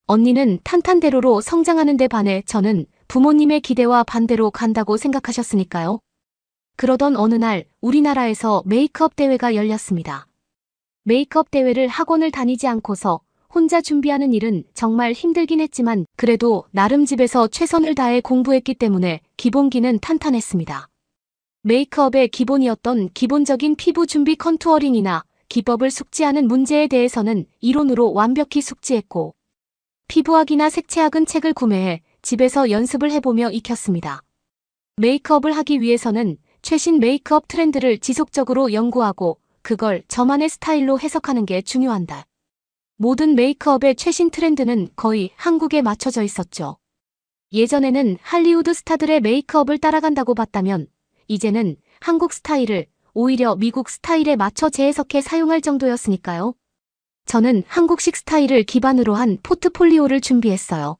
언니는 탄탄대로로 성장하는 데 반해 저는 부모님의 기대와 반대로 간다고 생각하셨으니까요. 그러던 어느 날 우리나라에서 메이크업 대회가 열렸습니다. 메이크업 대회를 학원을 다니지 않고서 혼자 준비하는 일은 정말 힘들긴 했지만 그래도 나름 집에서 최선을 다해 공부했기 때문에 기본기는 탄탄했습니다. 메이크업의 기본이었던 기본적인 피부 준비 컨투어링이나 기법을 숙지하는 문제에 대해서는 이론으로 완벽히 숙지했고 피부학이나 색채학은 책을 구매해 집에서 연습을 해보며 익혔습니다. 메이크업을 하기 위해서는 최신 메이크업 트렌드를 지속적으로 연구하고 그걸 저만의 스타일로 해석하는 게 중요한다. 모든 메이크업의 최신 트렌드는 거의 한국에 맞춰져 있었죠. 예전에는 할리우드 스타들의 메이크업을 따라간다고 봤다면 이제는 한국 스타일을 오히려 미국 스타일에 맞춰 재해석해 사용할 정도였으니까요. 저는 한국식 스타일을 기반으로 한 포트폴리오를 준비했어요.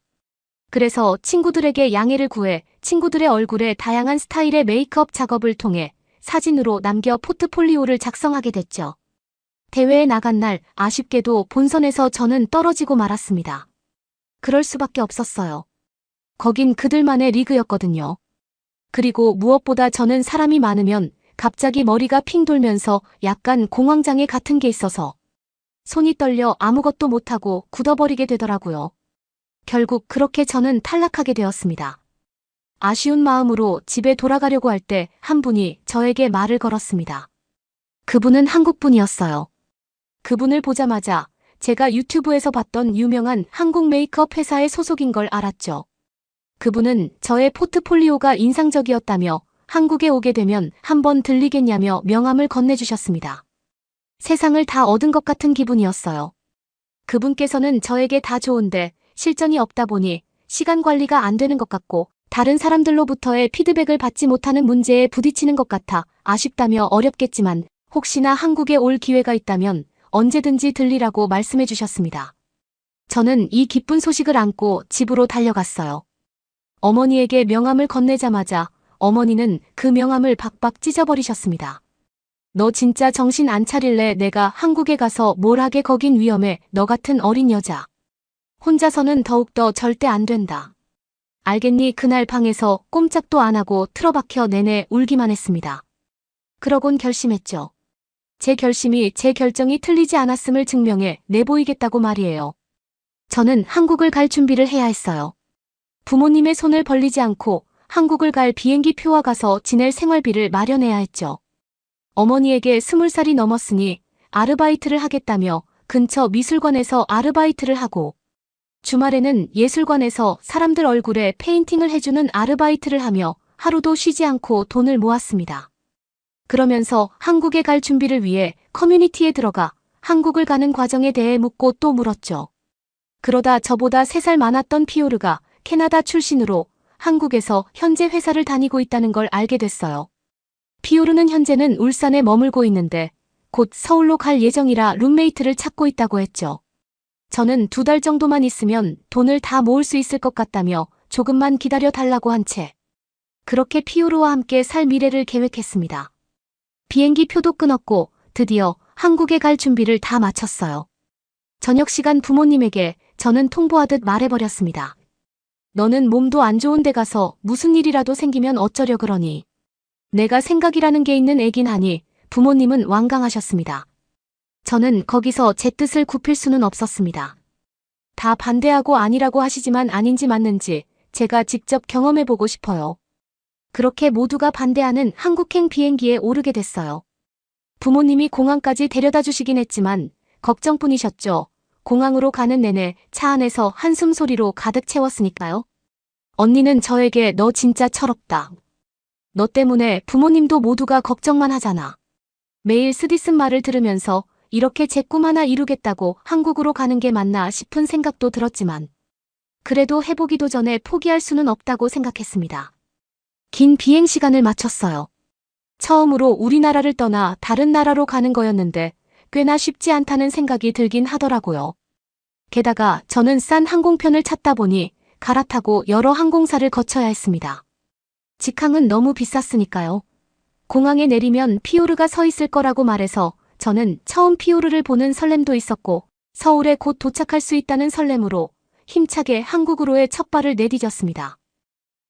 그래서 친구들에게 양해를 구해 친구들의 얼굴에 다양한 스타일의 메이크업 작업을 통해 사진으로 남겨 포트폴리오를 작성하게 됐죠. 대회에 나간 날 아쉽게도 본선에서 저는 떨어지고 말았습니다. 그럴 수밖에 없었어요. 거긴 그들만의 리그였거든요. 그리고 무엇보다 저는 사람이 많으면 갑자기 머리가 핑 돌면서 약간 공황장애 같은 게 있어서 손이 떨려 아무것도 못하고 굳어버리게 되더라고요. 결국 그렇게 저는 탈락하게 되었습니다. 아쉬운 마음으로 집에 돌아가려고 할 때 한 분이 저에게 말을 걸었습니다. 그분은 한국분이었어요. 그분을 보자마자 제가 유튜브에서 봤던 유명한 한국 메이크업 회사의 소속인 걸 알았죠. 그분은 저의 포트폴리오가 인상적이었다며 한국에 오게 되면 한번 들리겠냐며 명함을 건네주셨습니다. 세상을 다 얻은 것 같은 기분이었어요. 그분께서는 저에게 다 좋은데 실전이 없다 보니 시간 관리가 안 되는 것 같고 다른 사람들로부터의 피드백을 받지 못하는 문제에 부딪히는 것 같아 아쉽다며 어렵겠지만 혹시나 한국에 올 기회가 있다면 언제든지 들리라고 말씀해 주셨습니다. 저는 이 기쁜 소식을 안고 집으로 달려갔어요. 어머니에게 명함을 건네자마자 어머니는 그 명함을 박박 찢어버리셨습니다. 너 진짜 정신 안 차릴래? 내가 한국에 가서 뭘 하게 거긴 위험해. 너 같은 어린 여자. 혼자서는 더욱더 절대 안 된다. 알겠니? 그날 방에서 꼼짝도 안 하고 틀어박혀 내내 울기만 했습니다. 그러곤 결심했죠. 제 결정이 틀리지 않았음을 증명해 내보이겠다고 말이에요. 저는 한국을 갈 준비를 해야 했어요. 부모님의 손을 벌리지 않고 한국을 갈 비행기 표와 가서 지낼 생활비를 마련해야 했죠. 어머니에게 20살이 넘었으니 아르바이트를 하겠다며 근처 미술관에서 아르바이트를 하고 주말에는 예술관에서 사람들 얼굴에 페인팅을 해주는 아르바이트를 하며 하루도 쉬지 않고 돈을 모았습니다. 그러면서 한국에 갈 준비를 위해 커뮤니티에 들어가 한국을 가는 과정에 대해 묻고 또 물었죠. 그러다 저보다 3살 많았던 피오르가 캐나다 출신으로 한국에서 현재 회사를 다니고 있다는 걸 알게 됐어요. 피오르는 현재는 울산에 머물고 있는데 곧 서울로 갈 예정이라 룸메이트를 찾고 있다고 했죠. 저는 2달 정도만 있으면 돈을 다 모을 수 있을 것 같다며 조금만 기다려 달라고 한 채 그렇게 피오르와 함께 살 미래를 계획했습니다. 비행기 표도 끊었고 드디어 한국에 갈 준비를 다 마쳤어요. 저녁 시간 부모님에게 저는 통보하듯 말해버렸습니다. 너는 몸도 안 좋은 데 가서 무슨 일이라도 생기면 어쩌려 그러니. 내가 생각이라는 게 있는 애긴 하니 부모님은 완강하셨습니다. 저는 거기서 제 뜻을 굽힐 수는 없었습니다. 다 반대하고 아니라고 하시지만 아닌지 맞는지 제가 직접 경험해보고 싶어요. 그렇게 모두가 반대하는 한국행 비행기에 오르게 됐어요. 부모님이 공항까지 데려다 주시긴 했지만 걱정뿐이셨죠. 공항으로 가는 내내 차 안에서 한숨 소리로 가득 채웠으니까요. 언니는 저에게 너 진짜 철없다. 너 때문에 부모님도 모두가 걱정만 하잖아. 매일 쓰디쓴 말을 들으면서 이렇게 제 꿈 하나 이루겠다고 한국으로 가는 게 맞나 싶은 생각도 들었지만 그래도 해보기도 전에 포기할 수는 없다고 생각했습니다. 긴 비행 시간을 마쳤어요. 처음으로 우리나라를 떠나 다른 나라로 가는 거였는데 꽤나 쉽지 않다는 생각이 들긴 하더라고요. 게다가 저는 싼 항공편을 찾다 보니 갈아타고 여러 항공사를 거쳐야 했습니다. 직항은 너무 비쌌으니까요. 공항에 내리면 피오르가 서 있을 거라고 말해서 저는 처음 피오르를 보는 설렘도 있었고 서울에 곧 도착할 수 있다는 설렘으로 힘차게 한국으로의 첫 발을 내디뎠습니다.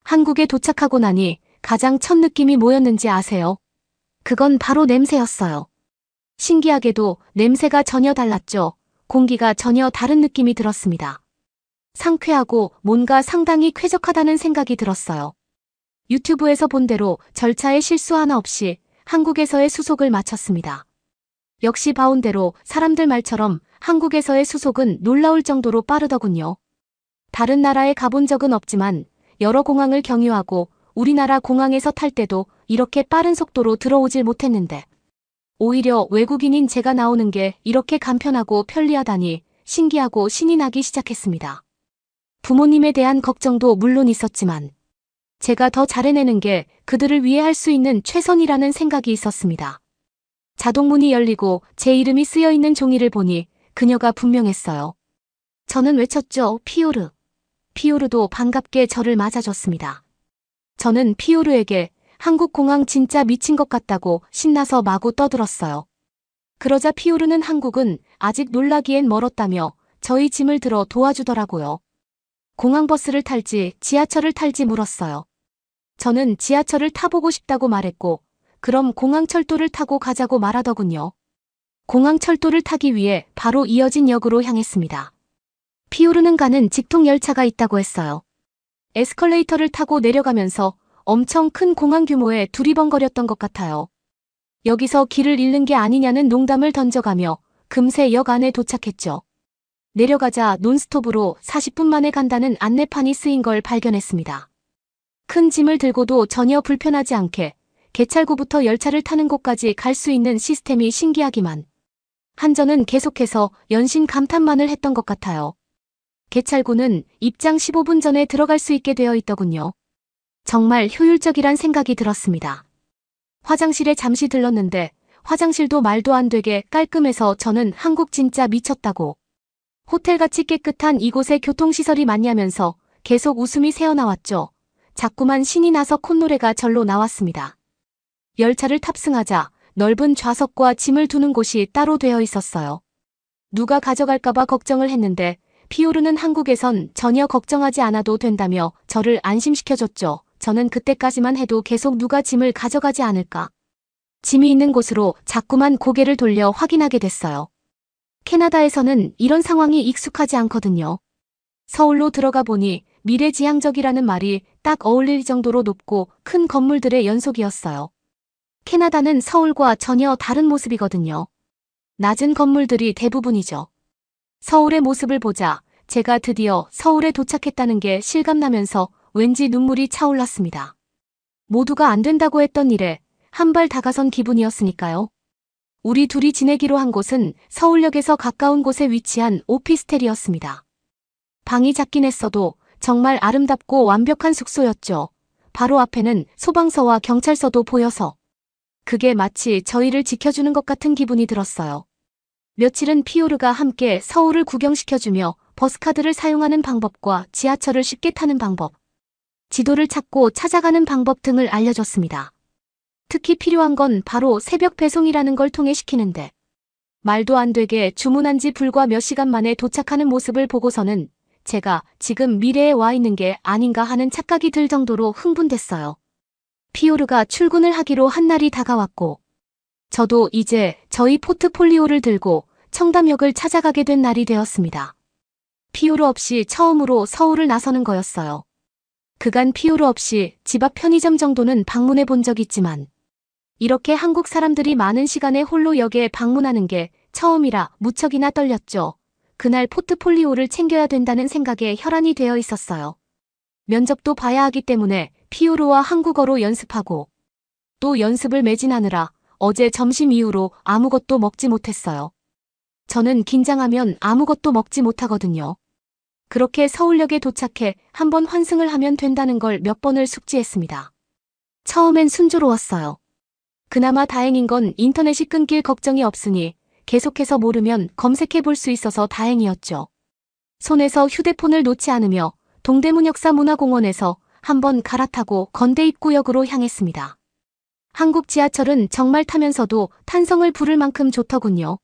한국에 도착하고 나니 가장 첫 느낌이 뭐였는지 아세요? 그건 바로 냄새였어요. 신기하게도 냄새가 전혀 달랐죠. 공기가 전혀 다른 느낌이 들었습니다. 상쾌하고 뭔가 상당히 쾌적하다는 생각이 들었어요. 유튜브에서 본 대로 절차에 실수 하나 없이 한국에서의 수속을 마쳤습니다. 역시 봐온 대로 사람들 말처럼 한국에서의 수속은 놀라울 정도로 빠르더군요. 다른 나라에 가본 적은 없지만 여러 공항을 경유하고 우리나라 공항에서 탈 때도 이렇게 빠른 속도로 들어오질 못했는데 오히려 외국인인 제가 나오는 게 이렇게 간편하고 편리하다니 신기하고 신이 나기 시작했습니다. 부모님에 대한 걱정도 물론 있었지만 제가 더 잘해내는 게 그들을 위해 할 수 있는 최선이라는 생각이 있었습니다. 자동문이 열리고 제 이름이 쓰여 있는 종이를 보니 그녀가 분명했어요. 저는 외쳤죠. 피오르. 피오르도 반갑게 저를 맞아줬습니다. 저는 피오르에게 한국 공항 진짜 미친 것 같다고 신나서 마구 떠들었어요. 그러자 피오르는 한국은 아직 놀라기엔 멀었다며 저희 짐을 들어 도와주더라고요. 공항버스를 탈지 지하철을 탈지 물었어요. 저는 지하철을 타보고 싶다고 말했고 그럼 공항철도를 타고 가자고 말하더군요. 공항철도를 타기 위해 바로 이어진 역으로 향했습니다. 피오르는 가는 직통열차가 있다고 했어요. 에스컬레이터를 타고 내려가면서 엄청 큰 공항 규모에 두리번거렸던 것 같아요. 여기서 길을 잃는 게 아니냐는 농담을 던져가며 금세 역 안에 도착했죠. 내려가자 논스톱으로 40분 만에 간다는 안내판이 쓰인 걸 발견했습니다. 큰 짐을 들고도 전혀 불편하지 않게 개찰구부터 열차를 타는 곳까지 갈 수 있는 시스템이 신기하기만 한전은 계속해서 연신 감탄만을 했던 것 같아요. 개찰구는 입장 15분 전에 들어갈 수 있게 되어 있더군요. 정말 효율적이란 생각이 들었습니다. 화장실에 잠시 들렀는데 화장실도 말도 안 되게 깔끔해서 저는 한국 진짜 미쳤다고. 호텔같이 깨끗한 이곳에 교통시설이 많냐면서 계속 웃음이 새어나왔죠. 자꾸만 신이 나서 콧노래가 절로 나왔습니다. 열차를 탑승하자 넓은 좌석과 짐을 두는 곳이 따로 되어 있었어요. 누가 가져갈까봐 걱정을 했는데 피오르는 한국에선 전혀 걱정하지 않아도 된다며 저를 안심시켜줬죠. 저는 그때까지만 해도 계속 누가 짐을 가져가지 않을까. 짐이 있는 곳으로 자꾸만 고개를 돌려 확인하게 됐어요. 캐나다에서는 이런 상황이 익숙하지 않거든요. 서울로 들어가 보니 미래지향적이라는 말이 딱 어울릴 정도로 높고 큰 건물들의 연속이었어요. 캐나다는 서울과 전혀 다른 모습이거든요. 낮은 건물들이 대부분이죠. 서울의 모습을 보자 제가 드디어 서울에 도착했다는 게 실감나면서 왠지 눈물이 차올랐습니다. 모두가 안 된다고 했던 일에 한 발 다가선 기분이었으니까요. 우리 둘이 지내기로 한 곳은 서울역에서 가까운 곳에 위치한 오피스텔이었습니다. 방이 작긴 했어도 정말 아름답고 완벽한 숙소였죠. 바로 앞에는 소방서와 경찰서도 보여서 그게 마치 저희를 지켜주는 것 같은 기분이 들었어요. 며칠은 피오르가 함께 서울을 구경시켜주며 버스카드를 사용하는 방법과 지하철을 쉽게 타는 방법, 지도를 찾고 찾아가는 방법 등을 알려줬습니다. 특히 필요한 건 바로 새벽 배송이라는 걸 통해시키는데 말도 안 되게 주문한 지 불과 몇 시간 만에 도착하는 모습을 보고서는 제가 지금 미래에 와 있는 게 아닌가 하는 착각이 들 정도로 흥분됐어요. 피오르가 출근을 하기로 한 날이 다가왔고 저도 이제 저희 포트폴리오를 들고 청담역을 찾아가게 된 날이 되었습니다. 피오르 없이 처음으로 서울을 나서는 거였어요. 그간 피오르 없이 집 앞 편의점 정도는 방문해 본 적 있지만 이렇게 한국 사람들이 많은 시간에 홀로 역에 방문하는 게 처음이라 무척이나 떨렸죠. 그날 포트폴리오를 챙겨야 된다는 생각에 혈안이 되어 있었어요. 면접도 봐야 하기 때문에 피오르와 한국어로 연습하고 또 연습을 매진하느라 어제 점심 이후로 아무것도 먹지 못했어요. 저는 긴장하면 아무것도 먹지 못하거든요. 그렇게 서울역에 도착해 한번 환승을 하면 된다는 걸 몇 번을 숙지했습니다. 처음엔 순조로웠어요. 그나마 다행인 건 인터넷이 끊길 걱정이 없으니 계속해서 모르면 검색해 볼 수 있어서 다행이었죠. 손에서 휴대폰을 놓지 않으며 동대문 역사문화공원에서 한번 갈아타고 건대 입구역으로 향했습니다. 한국 지하철은 정말 타면서도 탄성을 부를 만큼 좋더군요.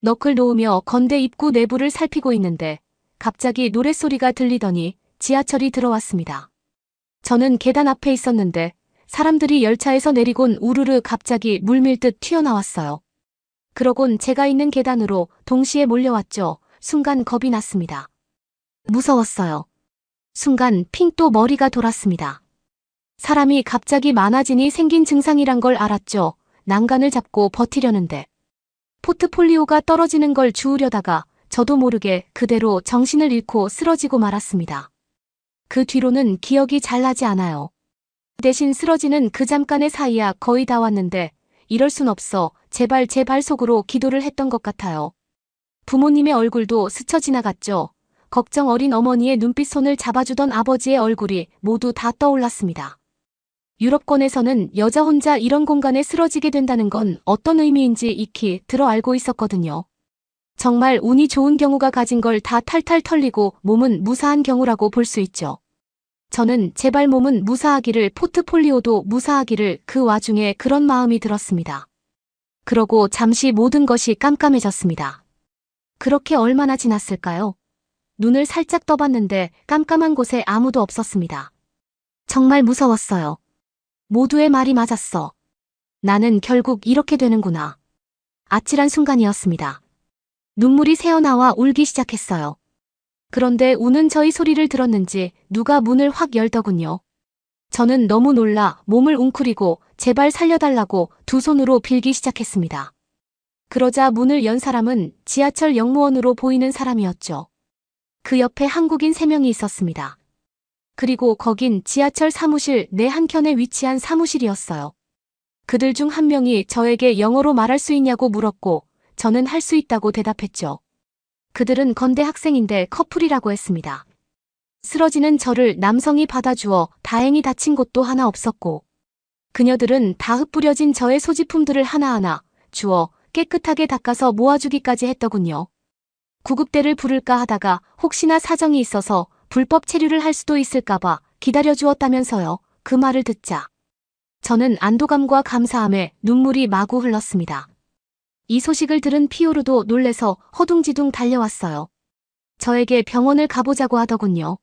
너클 놓으며 건대 입구 내부를 살피고 있는데 갑자기 노랫소리가 들리더니 지하철이 들어왔습니다. 저는 계단 앞에 있었는데 사람들이 열차에서 내리곤 우르르 갑자기 물밀듯 튀어나왔어요. 그러곤 제가 있는 계단으로 동시에 몰려왔죠. 순간 겁이 났습니다. 무서웠어요. 순간 핑 또 머리가 돌았습니다. 사람이 갑자기 많아지니 생긴 증상이란 걸 알았죠. 난간을 잡고 버티려는데 포트폴리오가 떨어지는 걸 주우려다가 저도 모르게 그대로 정신을 잃고 쓰러지고 말았습니다. 그 뒤로는 기억이 잘 나지 않아요. 대신 쓰러지는 그 잠깐의 사이야 거의 다 왔는데 이럴 순 없어 제발 제 발 속으로 기도를 했던 것 같아요. 부모님의 얼굴도 스쳐 지나갔죠. 걱정 어린 어머니의 눈빛 손을 잡아주던 아버지의 얼굴이 모두 다 떠올랐습니다. 유럽권에서는 여자 혼자 이런 공간에 쓰러지게 된다는 건 어떤 의미인지 익히 들어 알고 있었거든요. 정말 운이 좋은 경우가 가진 걸 다 탈탈 털리고 몸은 무사한 경우라고 볼 수 있죠. 저는 제발 몸은 무사하기를 포트폴리오도 무사하기를 그 와중에 그런 마음이 들었습니다. 그러고 잠시 모든 것이 깜깜해졌습니다. 그렇게 얼마나 지났을까요? 눈을 살짝 떠봤는데 깜깜한 곳에 아무도 없었습니다. 정말 무서웠어요. 모두의 말이 맞았어. 나는 결국 이렇게 되는구나. 아찔한 순간이었습니다. 눈물이 새어나와 울기 시작했어요. 그런데 우는 저희 소리를 들었는지 누가 문을 확 열더군요. 저는 너무 놀라 몸을 웅크리고 제발 살려달라고 두 손으로 빌기 시작했습니다. 그러자 문을 연 사람은 지하철 역무원으로 보이는 사람이었죠. 그 옆에 한국인 3명이 있었습니다. 그리고 거긴 지하철 사무실 내 한켠에 위치한 사무실이었어요. 그들 중 한 명이 저에게 영어로 말할 수 있냐고 물었고 저는 할 수 있다고 대답했죠. 그들은 건대 학생인데 커플이라고 했습니다. 쓰러지는 저를 남성이 받아주어 다행히 다친 곳도 하나 없었고 그녀들은 다 흩뿌려진 저의 소지품들을 하나하나 주워 깨끗하게 닦아서 모아주기까지 했더군요. 구급대를 부를까 하다가 혹시나 사정이 있어서 불법 체류를 할 수도 있을까봐 기다려주었다면서요. 그 말을 듣자 저는 안도감과 감사함에 눈물이 마구 흘렀습니다. 이 소식을 들은 피오르도 놀래서 허둥지둥 달려왔어요. 저에게 병원을 가보자고 하더군요.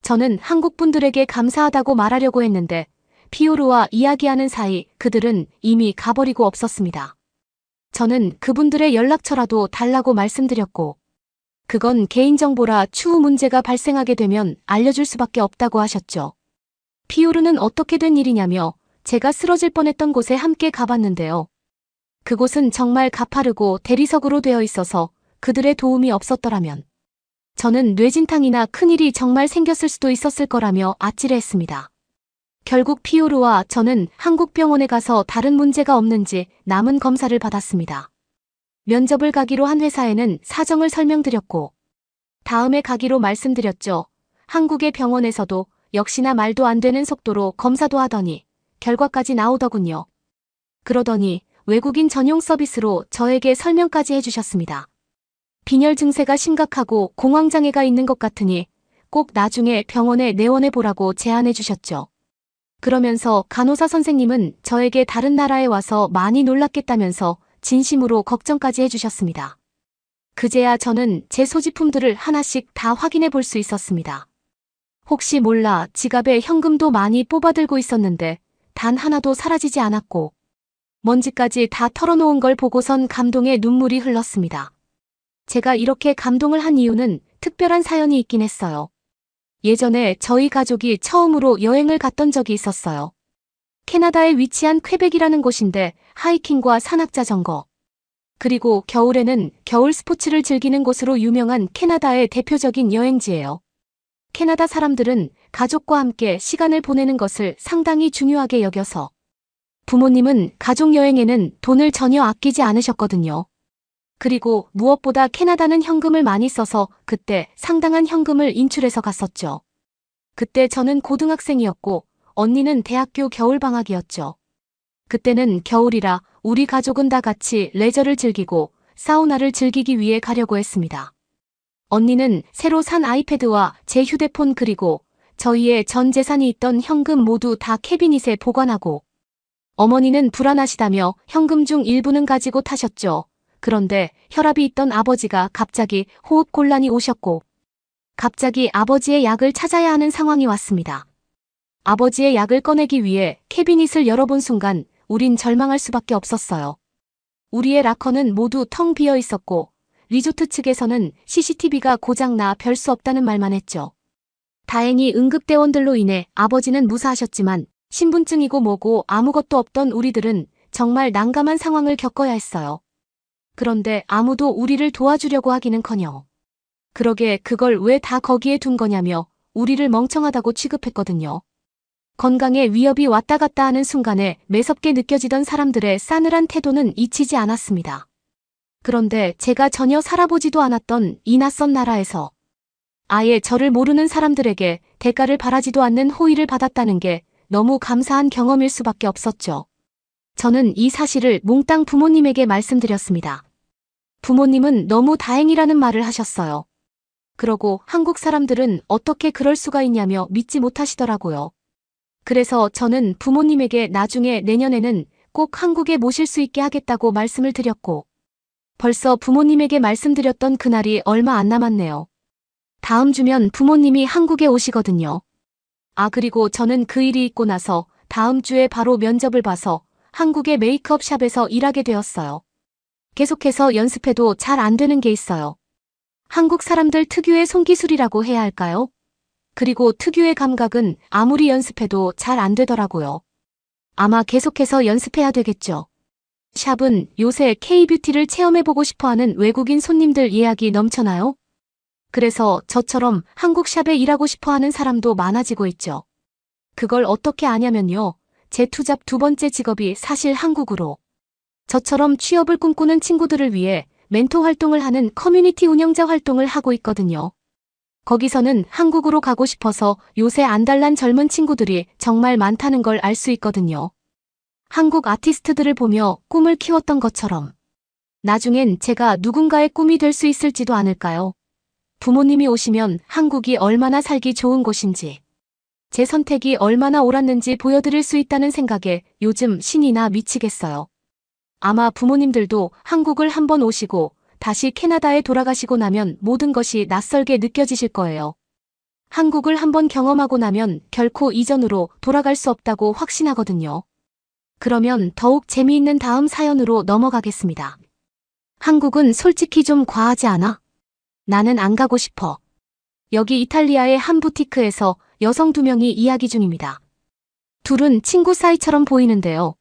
저는 한국 분들에게 감사하다고 말하려고 했는데 피오르와 이야기하는 사이 그들은 이미 가버리고 없었습니다. 저는 그분들의 연락처라도 달라고 말씀드렸고 그건 개인정보라 추후 문제가 발생하게 되면 알려줄 수밖에 없다고 하셨죠. 피오르는 어떻게 된 일이냐며 제가 쓰러질 뻔했던 곳에 함께 가봤는데요. 그곳은 정말 가파르고 대리석으로 되어 있어서 그들의 도움이 없었더라면 저는 뇌진탕이나 큰일이 정말 생겼을 수도 있었을 거라며 아찔해했습니다. 결국 피오르와 저는 한국 병원에 가서 다른 문제가 없는지 남은 검사를 받았습니다. 면접을 가기로 한 회사에는 사정을 설명드렸고 다음에 가기로 말씀드렸죠. 한국의 병원에서도 역시나 말도 안 되는 속도로 검사도 하더니 결과까지 나오더군요. 그러더니 외국인 전용 서비스로 저에게 설명까지 해주셨습니다. 빈혈 증세가 심각하고 공황장애가 있는 것 같으니 꼭 나중에 병원에 내원해보라고 제안해 주셨죠. 그러면서 간호사 선생님은 저에게 다른 나라에 와서 많이 놀랐겠다면서 진심으로 걱정까지 해주셨습니다. 그제야 저는 제 소지품들을 하나씩 다 확인해 볼 수 있었습니다. 혹시 몰라 지갑에 현금도 많이 뽑아들고 있었는데 단 하나도 사라지지 않았고 먼지까지 다 털어놓은 걸 보고선 감동의 눈물이 흘렀습니다. 제가 이렇게 감동을 한 이유는 특별한 사연이 있긴 했어요. 예전에 저희 가족이 처음으로 여행을 갔던 적이 있었어요. 캐나다에 위치한 퀘벡이라는 곳인데 하이킹과 산악자전거, 그리고 겨울에는 겨울 스포츠를 즐기는 곳으로 유명한 캐나다의 대표적인 여행지예요. 캐나다 사람들은 가족과 함께 시간을 보내는 것을 상당히 중요하게 여겨서 부모님은 가족여행에는 돈을 전혀 아끼지 않으셨거든요. 그리고 무엇보다 캐나다는 현금을 많이 써서 그때 상당한 현금을 인출해서 갔었죠. 그때 저는 고등학생이었고 언니는 대학교 겨울방학이었죠. 그때는 겨울이라 우리 가족은 다 같이 레저를 즐기고 사우나를 즐기기 위해 가려고 했습니다. 언니는 새로 산 아이패드와 제 휴대폰 그리고 저희의 전 재산이 있던 현금 모두 다 캐비닛에 보관하고 어머니는 불안하시다며 현금 중 일부는 가지고 타셨죠. 그런데 혈압이 있던 아버지가 갑자기 호흡곤란이 오셨고 갑자기 아버지의 약을 찾아야 하는 상황이 왔습니다. 아버지의 약을 꺼내기 위해 캐비닛을 열어본 순간 우린 절망할 수밖에 없었어요. 우리의 락커는 모두 텅 비어 있었고 리조트 측에서는 CCTV가 고장나 별 수 없다는 말만 했죠. 다행히 응급대원들로 인해 아버지는 무사하셨지만 신분증이고 뭐고 아무것도 없던 우리들은 정말 난감한 상황을 겪어야 했어요. 그런데 아무도 우리를 도와주려고 하기는커녕 그러게 그걸 왜 다 거기에 둔 거냐며 우리를 멍청하다고 취급했거든요. 건강에 위협이 왔다 갔다 하는 순간에 매섭게 느껴지던 사람들의 싸늘한 태도는 잊히지 않았습니다. 그런데 제가 전혀 살아보지도 않았던 이 낯선 나라에서 아예 저를 모르는 사람들에게 대가를 바라지도 않는 호의를 받았다는 게 너무 감사한 경험일 수밖에 없었죠. 저는 이 사실을 몽땅 부모님에게 말씀드렸습니다. 부모님은 너무 다행이라는 말을 하셨어요. 그러고 한국 사람들은 어떻게 그럴 수가 있냐며 믿지 못하시더라고요. 그래서 저는 부모님에게 나중에 내년에는 꼭 한국에 모실 수 있게 하겠다고 말씀을 드렸고 벌써 부모님에게 말씀드렸던 그날이 얼마 안 남았네요. 다음 주면 부모님이 한국에 오시거든요. 그리고 저는 그 일이 있고 나서 다음 주에 바로 면접을 봐서 한국의 메이크업 샵에서 일하게 되었어요. 계속해서 연습해도 잘 안 되는 게 있어요. 한국 사람들 특유의 손기술이라고 해야 할까요? 그리고 특유의 감각은 아무리 연습해도 잘 안 되더라고요. 아마 계속해서 연습해야 되겠죠. 샵은 요새 K-뷰티를 체험해보고 싶어하는 외국인 손님들 예약이 넘쳐나요? 그래서 저처럼 한국 샵에 일하고 싶어하는 사람도 많아지고 있죠. 그걸 어떻게 아냐면요. 제 투잡 두 번째 직업이 사실 한국으로. 저처럼 취업을 꿈꾸는 친구들을 위해 멘토 활동을 하는 커뮤니티 운영자 활동을 하고 있거든요. 거기서는 한국으로 가고 싶어서 요새 안달난 젊은 친구들이 정말 많다는 걸 알 수 있거든요. 한국 아티스트들을 보며 꿈을 키웠던 것처럼 나중엔 제가 누군가의 꿈이 될 수 있을지도 않을까요? 부모님이 오시면 한국이 얼마나 살기 좋은 곳인지 제 선택이 얼마나 옳았는지 보여드릴 수 있다는 생각에 요즘 신이 나 미치겠어요. 아마 부모님들도 한국을 한번 오시고 다시 캐나다에 돌아가시고 나면 모든 것이 낯설게 느껴지실 거예요. 한국을 한번 경험하고 나면 결코 이전으로 돌아갈 수 없다고 확신하거든요. 그러면 더욱 재미있는 다음 사연으로 넘어가겠습니다. 한국은 솔직히 좀 과하지 않아? 나는 안 가고 싶어. 여기 이탈리아의 한 부티크에서 여성 2명이 이야기 중입니다. 둘은 친구 사이처럼 보이는데요.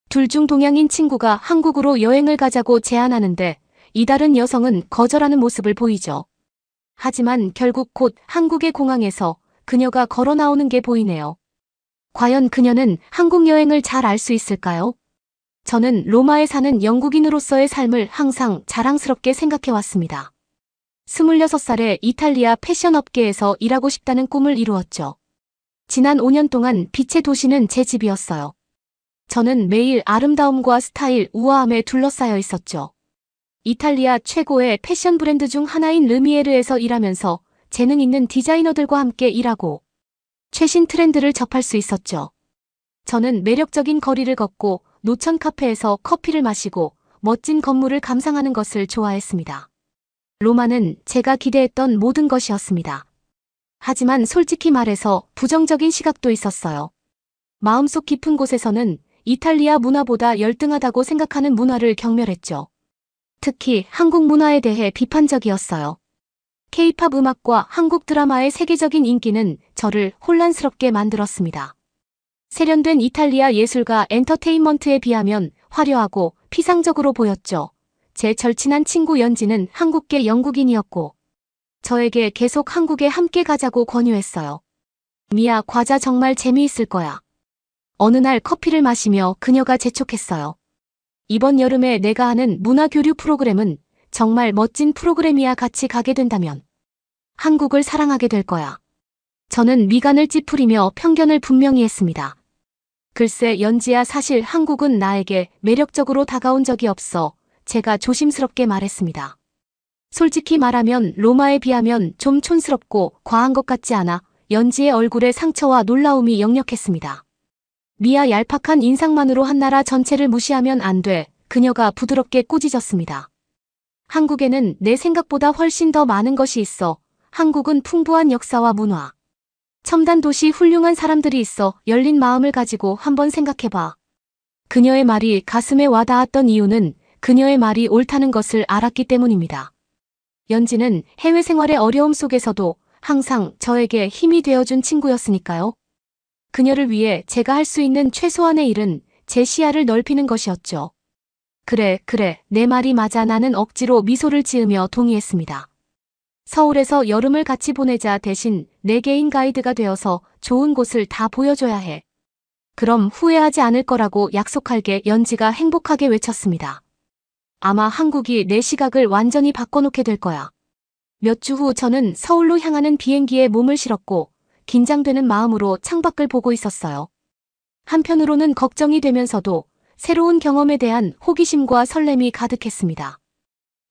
둘 중 동양인 친구가 한국으로 여행을 가자고 제안하는데 이다른 여성은 거절하는 모습을 보이죠. 하지만 결국 곧 한국의 공항에서 그녀가 걸어 나오는 게 보이네요. 과연 그녀는 한국 여행을 잘 알 수 있을까요? 저는 로마에 사는 영국인으로서의 삶을 항상 자랑스럽게 생각해왔습니다. 26살에 이탈리아 패션 업계에서 일하고 싶다는 꿈을 이루었죠. 지난 5년 동안 빛의 도시는 제 집이었어요. 저는 매일 아름다움과 스타일, 우아함에 둘러싸여 있었죠. 이탈리아 최고의 패션 브랜드 중 하나인 르미에르에서 일하면서 재능 있는 디자이너들과 함께 일하고 최신 트렌드를 접할 수 있었죠. 저는 매력적인 거리를 걷고 노천 카페에서 커피를 마시고 멋진 건물을 감상하는 것을 좋아했습니다. 로마는 제가 기대했던 모든 것이었습니다. 하지만 솔직히 말해서 부정적인 시각도 있었어요. 마음속 깊은 곳에서는 이탈리아 문화보다 열등하다고 생각하는 문화를 경멸했죠. 특히 한국 문화에 대해 비판적이었어요. K-팝 음악과 한국 드라마의 세계적인 인기는 저를 혼란스럽게 만들었습니다. 세련된 이탈리아 예술과 엔터테인먼트에 비하면 화려하고 피상적으로 보였죠. 제 절친한 친구 연지는 한국계 영국인이었고 저에게 계속 한국에 함께 가자고 권유했어요. 미야, 과자 정말 재미있을 거야. 어느 날 커피를 마시며 그녀가 재촉했어요. 이번 여름에 내가 하는 문화교류 프로그램은 정말 멋진 프로그램이야. 같이 가게 된다면 한국을 사랑하게 될 거야. 저는 미간을 찌푸리며 편견을 분명히 했습니다. 글쎄 연지야, 사실 한국은 나에게 매력적으로 다가온 적이 없어. 제가 조심스럽게 말했습니다. 솔직히 말하면 로마에 비하면 좀 촌스럽고 과한 것 같지 않아? 연지의 얼굴에 상처와 놀라움이 역력했습니다. 미아 얄팍한 인상만으로 한 나라 전체를 무시하면 안 돼. 그녀가 부드럽게 꾸짖었습니다. 한국에는 내 생각보다 훨씬 더 많은 것이 있어. 한국은 풍부한 역사와 문화, 첨단 도시 훌륭한 사람들이 있어. 열린 마음을 가지고 한번 생각해봐. 그녀의 말이 가슴에 와닿았던 이유는 그녀의 말이 옳다는 것을 알았기 때문입니다. 연지는 해외 생활의 어려움 속에서도 항상 저에게 힘이 되어준 친구였으니까요. 그녀를 위해 제가 할 수 있는 최소한의 일은 제 시야를 넓히는 것이었죠. 그래, 내 말이 맞아. 나는 억지로 미소를 지으며 동의했습니다. 서울에서 여름을 같이 보내자. 대신 내 개인 가이드가 되어서 좋은 곳을 다 보여줘야 해. 그럼 후회하지 않을 거라고 약속할게. 연지가 행복하게 외쳤습니다. 아마 한국이 내 시각을 완전히 바꿔놓게 될 거야. 몇 주 후 저는 서울로 향하는 비행기에 몸을 실었고 긴장되는 마음으로 창밖을 보고 있었어요. 한편으로는 걱정이 되면서도 새로운 경험에 대한 호기심과 설렘이 가득했습니다.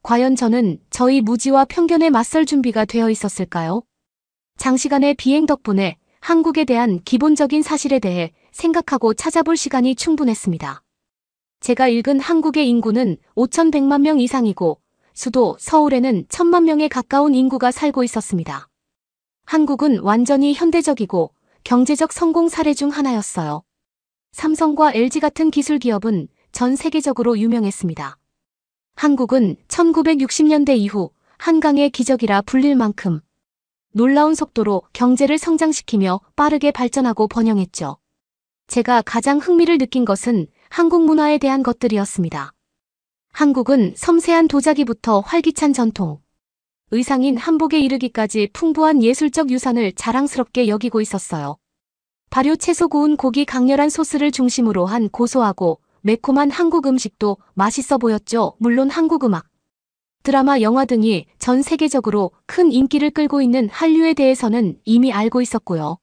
과연 저는 저희 무지와 편견에 맞설 준비가 되어 있었을까요? 장시간의 비행 덕분에 한국에 대한 기본적인 사실에 대해 생각하고 찾아볼 시간이 충분했습니다. 제가 읽은 한국의 인구는 5,100만 명 이상이고 수도 서울에는 1,000만 명에 가까운 인구가 살고 있었습니다. 한국은 완전히 현대적이고 경제적 성공 사례 중 하나였어요. 삼성과 LG 같은 기술 기업은 전 세계적으로 유명했습니다. 한국은 1960년대 이후 한강의 기적이라 불릴 만큼 놀라운 속도로 경제를 성장시키며 빠르게 발전하고 번영했죠. 제가 가장 흥미를 느낀 것은 한국 문화에 대한 것들이었습니다. 한국은 섬세한 도자기부터 활기찬 전통, 의상인 한복에 이르기까지 풍부한 예술적 유산을 자랑스럽게 여기고 있었어요. 발효 채소 구운 고기 강렬한 소스를 중심으로 한 고소하고 매콤한 한국 음식도 맛있어 보였죠. 물론 한국 음악, 드라마, 영화 등이 전 세계적으로 큰 인기를 끌고 있는 한류에 대해서는 이미 알고 있었고요.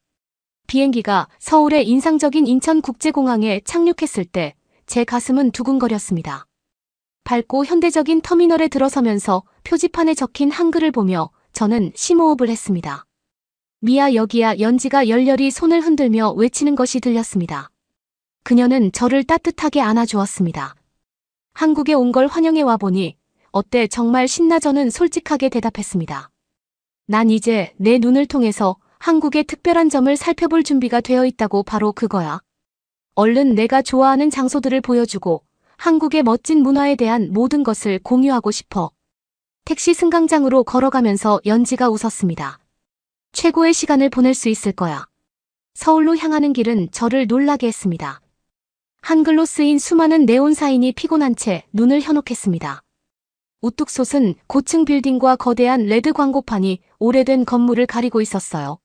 비행기가 서울의 인상적인 인천국제공항에 착륙했을 때 제 가슴은 두근거렸습니다. 밝고 현대적인 터미널에 들어서면서 표지판에 적힌 한글을 보며 저는 심호흡을 했습니다. 미아 여기야. 연지가 열렬히 손을 흔들며 외치는 것이 들렸습니다. 그녀는 저를 따뜻하게 안아주었습니다. 한국에 온 걸 환영해 와보니 어때? 정말 신나. 저는 솔직하게 대답했습니다. 난 이제 내 눈을 통해서 한국의 특별한 점을 살펴볼 준비가 되어 있다고. 바로 그거야. 얼른 내가 좋아하는 장소들을 보여주고 한국의 멋진 문화에 대한 모든 것을 공유하고 싶어. 택시 승강장으로 걸어가면서 연지가 웃었습니다. 최고의 시간을 보낼 수 있을 거야. 서울로 향하는 길은 저를 놀라게 했습니다. 한글로 쓰인 수많은 네온 사인이 피곤한 채 눈을 현혹했습니다. 우뚝 솟은 고층 빌딩과 거대한 레드 광고판이 오래된 건물을 가리고 있었어요.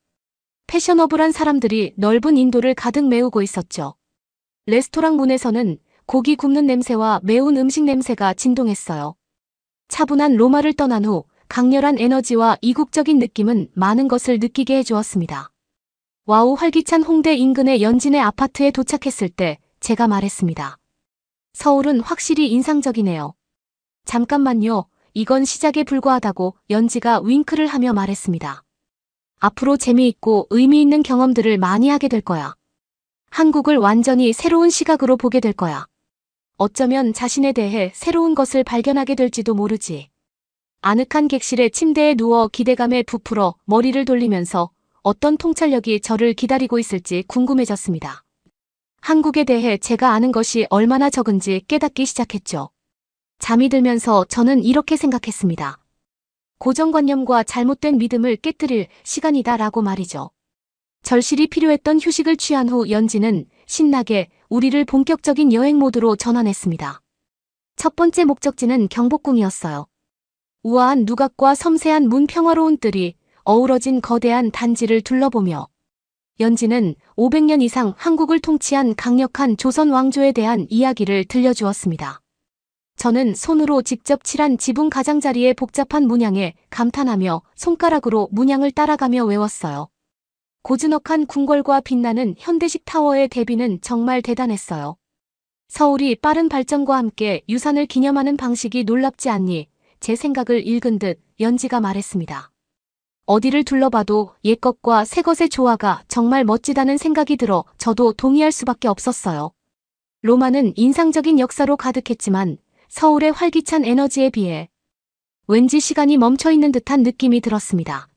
패셔너블한 사람들이 넓은 인도를 가득 메우고 있었죠. 레스토랑 문에서는 고기 굽는 냄새와 매운 음식 냄새가 진동했어요. 차분한 로마를 떠난 후 강렬한 에너지와 이국적인 느낌은 많은 것을 느끼게 해주었습니다. 와우. 활기찬 홍대 인근의 연진의 아파트에 도착했을 때 제가 말했습니다. 서울은 확실히 인상적이네요. 잠깐만요. 이건 시작에 불과하다고 연지가 윙크를 하며 말했습니다. 앞으로 재미있고 의미 있는 경험들을 많이 하게 될 거야. 한국을 완전히 새로운 시각으로 보게 될 거야. 어쩌면 자신에 대해 새로운 것을 발견하게 될지도 모르지. 아늑한 객실의 침대에 누워 기대감에 부풀어 머리를 돌리면서 어떤 통찰력이 저를 기다리고 있을지 궁금해졌습니다. 한국에 대해 제가 아는 것이 얼마나 적은지 깨닫기 시작했죠. 잠이 들면서 저는 이렇게 생각했습니다. 고정관념과 잘못된 믿음을 깨뜨릴 시간이다라고 말이죠. 절실히 필요했던 휴식을 취한 후 연지는 신나게 우리를 본격적인 여행 모드로 전환했습니다. 첫 번째 목적지는 경복궁이었어요. 우아한 누각과 섬세한 문, 평화로운 뜰이 어우러진 거대한 단지를 둘러보며 연지는 500년 이상 한국을 통치한 강력한 조선 왕조에 대한 이야기를 들려주었습니다. 저는 손으로 직접 칠한 지붕 가장자리의 복잡한 문양에 감탄하며 손가락으로 문양을 따라가며 외웠어요. 고즈넉한 궁궐과 빛나는 현대식 타워의 대비는 정말 대단했어요. 서울이 빠른 발전과 함께 유산을 기념하는 방식이 놀랍지 않니? 제 생각을 읽은 듯 연지가 말했습니다. 어디를 둘러봐도 옛것과 새것의 조화가 정말 멋지다는 생각이 들어 저도 동의할 수밖에 없었어요. 로마는 인상적인 역사로 가득했지만 서울의 활기찬 에너지에 비해 왠지 시간이 멈춰있는 듯한 느낌이 들었습니다.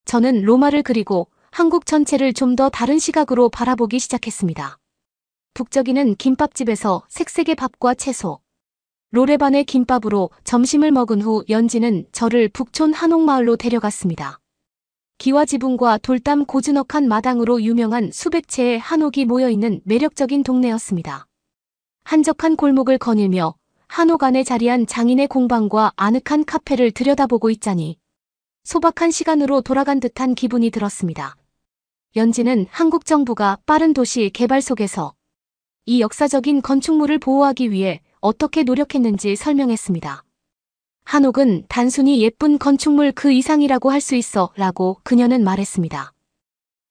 저는 로마를 그리고 한국 전체를 좀 더 다른 시각으로 바라보기 시작했습니다. 북적이는 김밥집에서 색색의 밥과 채소, 롤에반의 김밥으로 점심을 먹은 후 연지는 저를 북촌 한옥마을로 데려갔습니다. 기와 지붕과 돌담 고즈넉한 마당으로 유명한 수백 채의 한옥이 모여있는 매력적인 동네였습니다. 한적한 골목을 거닐며 한옥 안에 자리한 장인의 공방과 아늑한 카페를 들여다보고 있자니 소박한 시간으로 돌아간 듯한 기분이 들었습니다. 연지는 한국 정부가 빠른 도시 개발 속에서 이 역사적인 건축물을 보호하기 위해 어떻게 노력했는지 설명했습니다. 한옥은 단순히 예쁜 건축물 그 이상이라고 할 수 있어 라고 그녀는 말했습니다.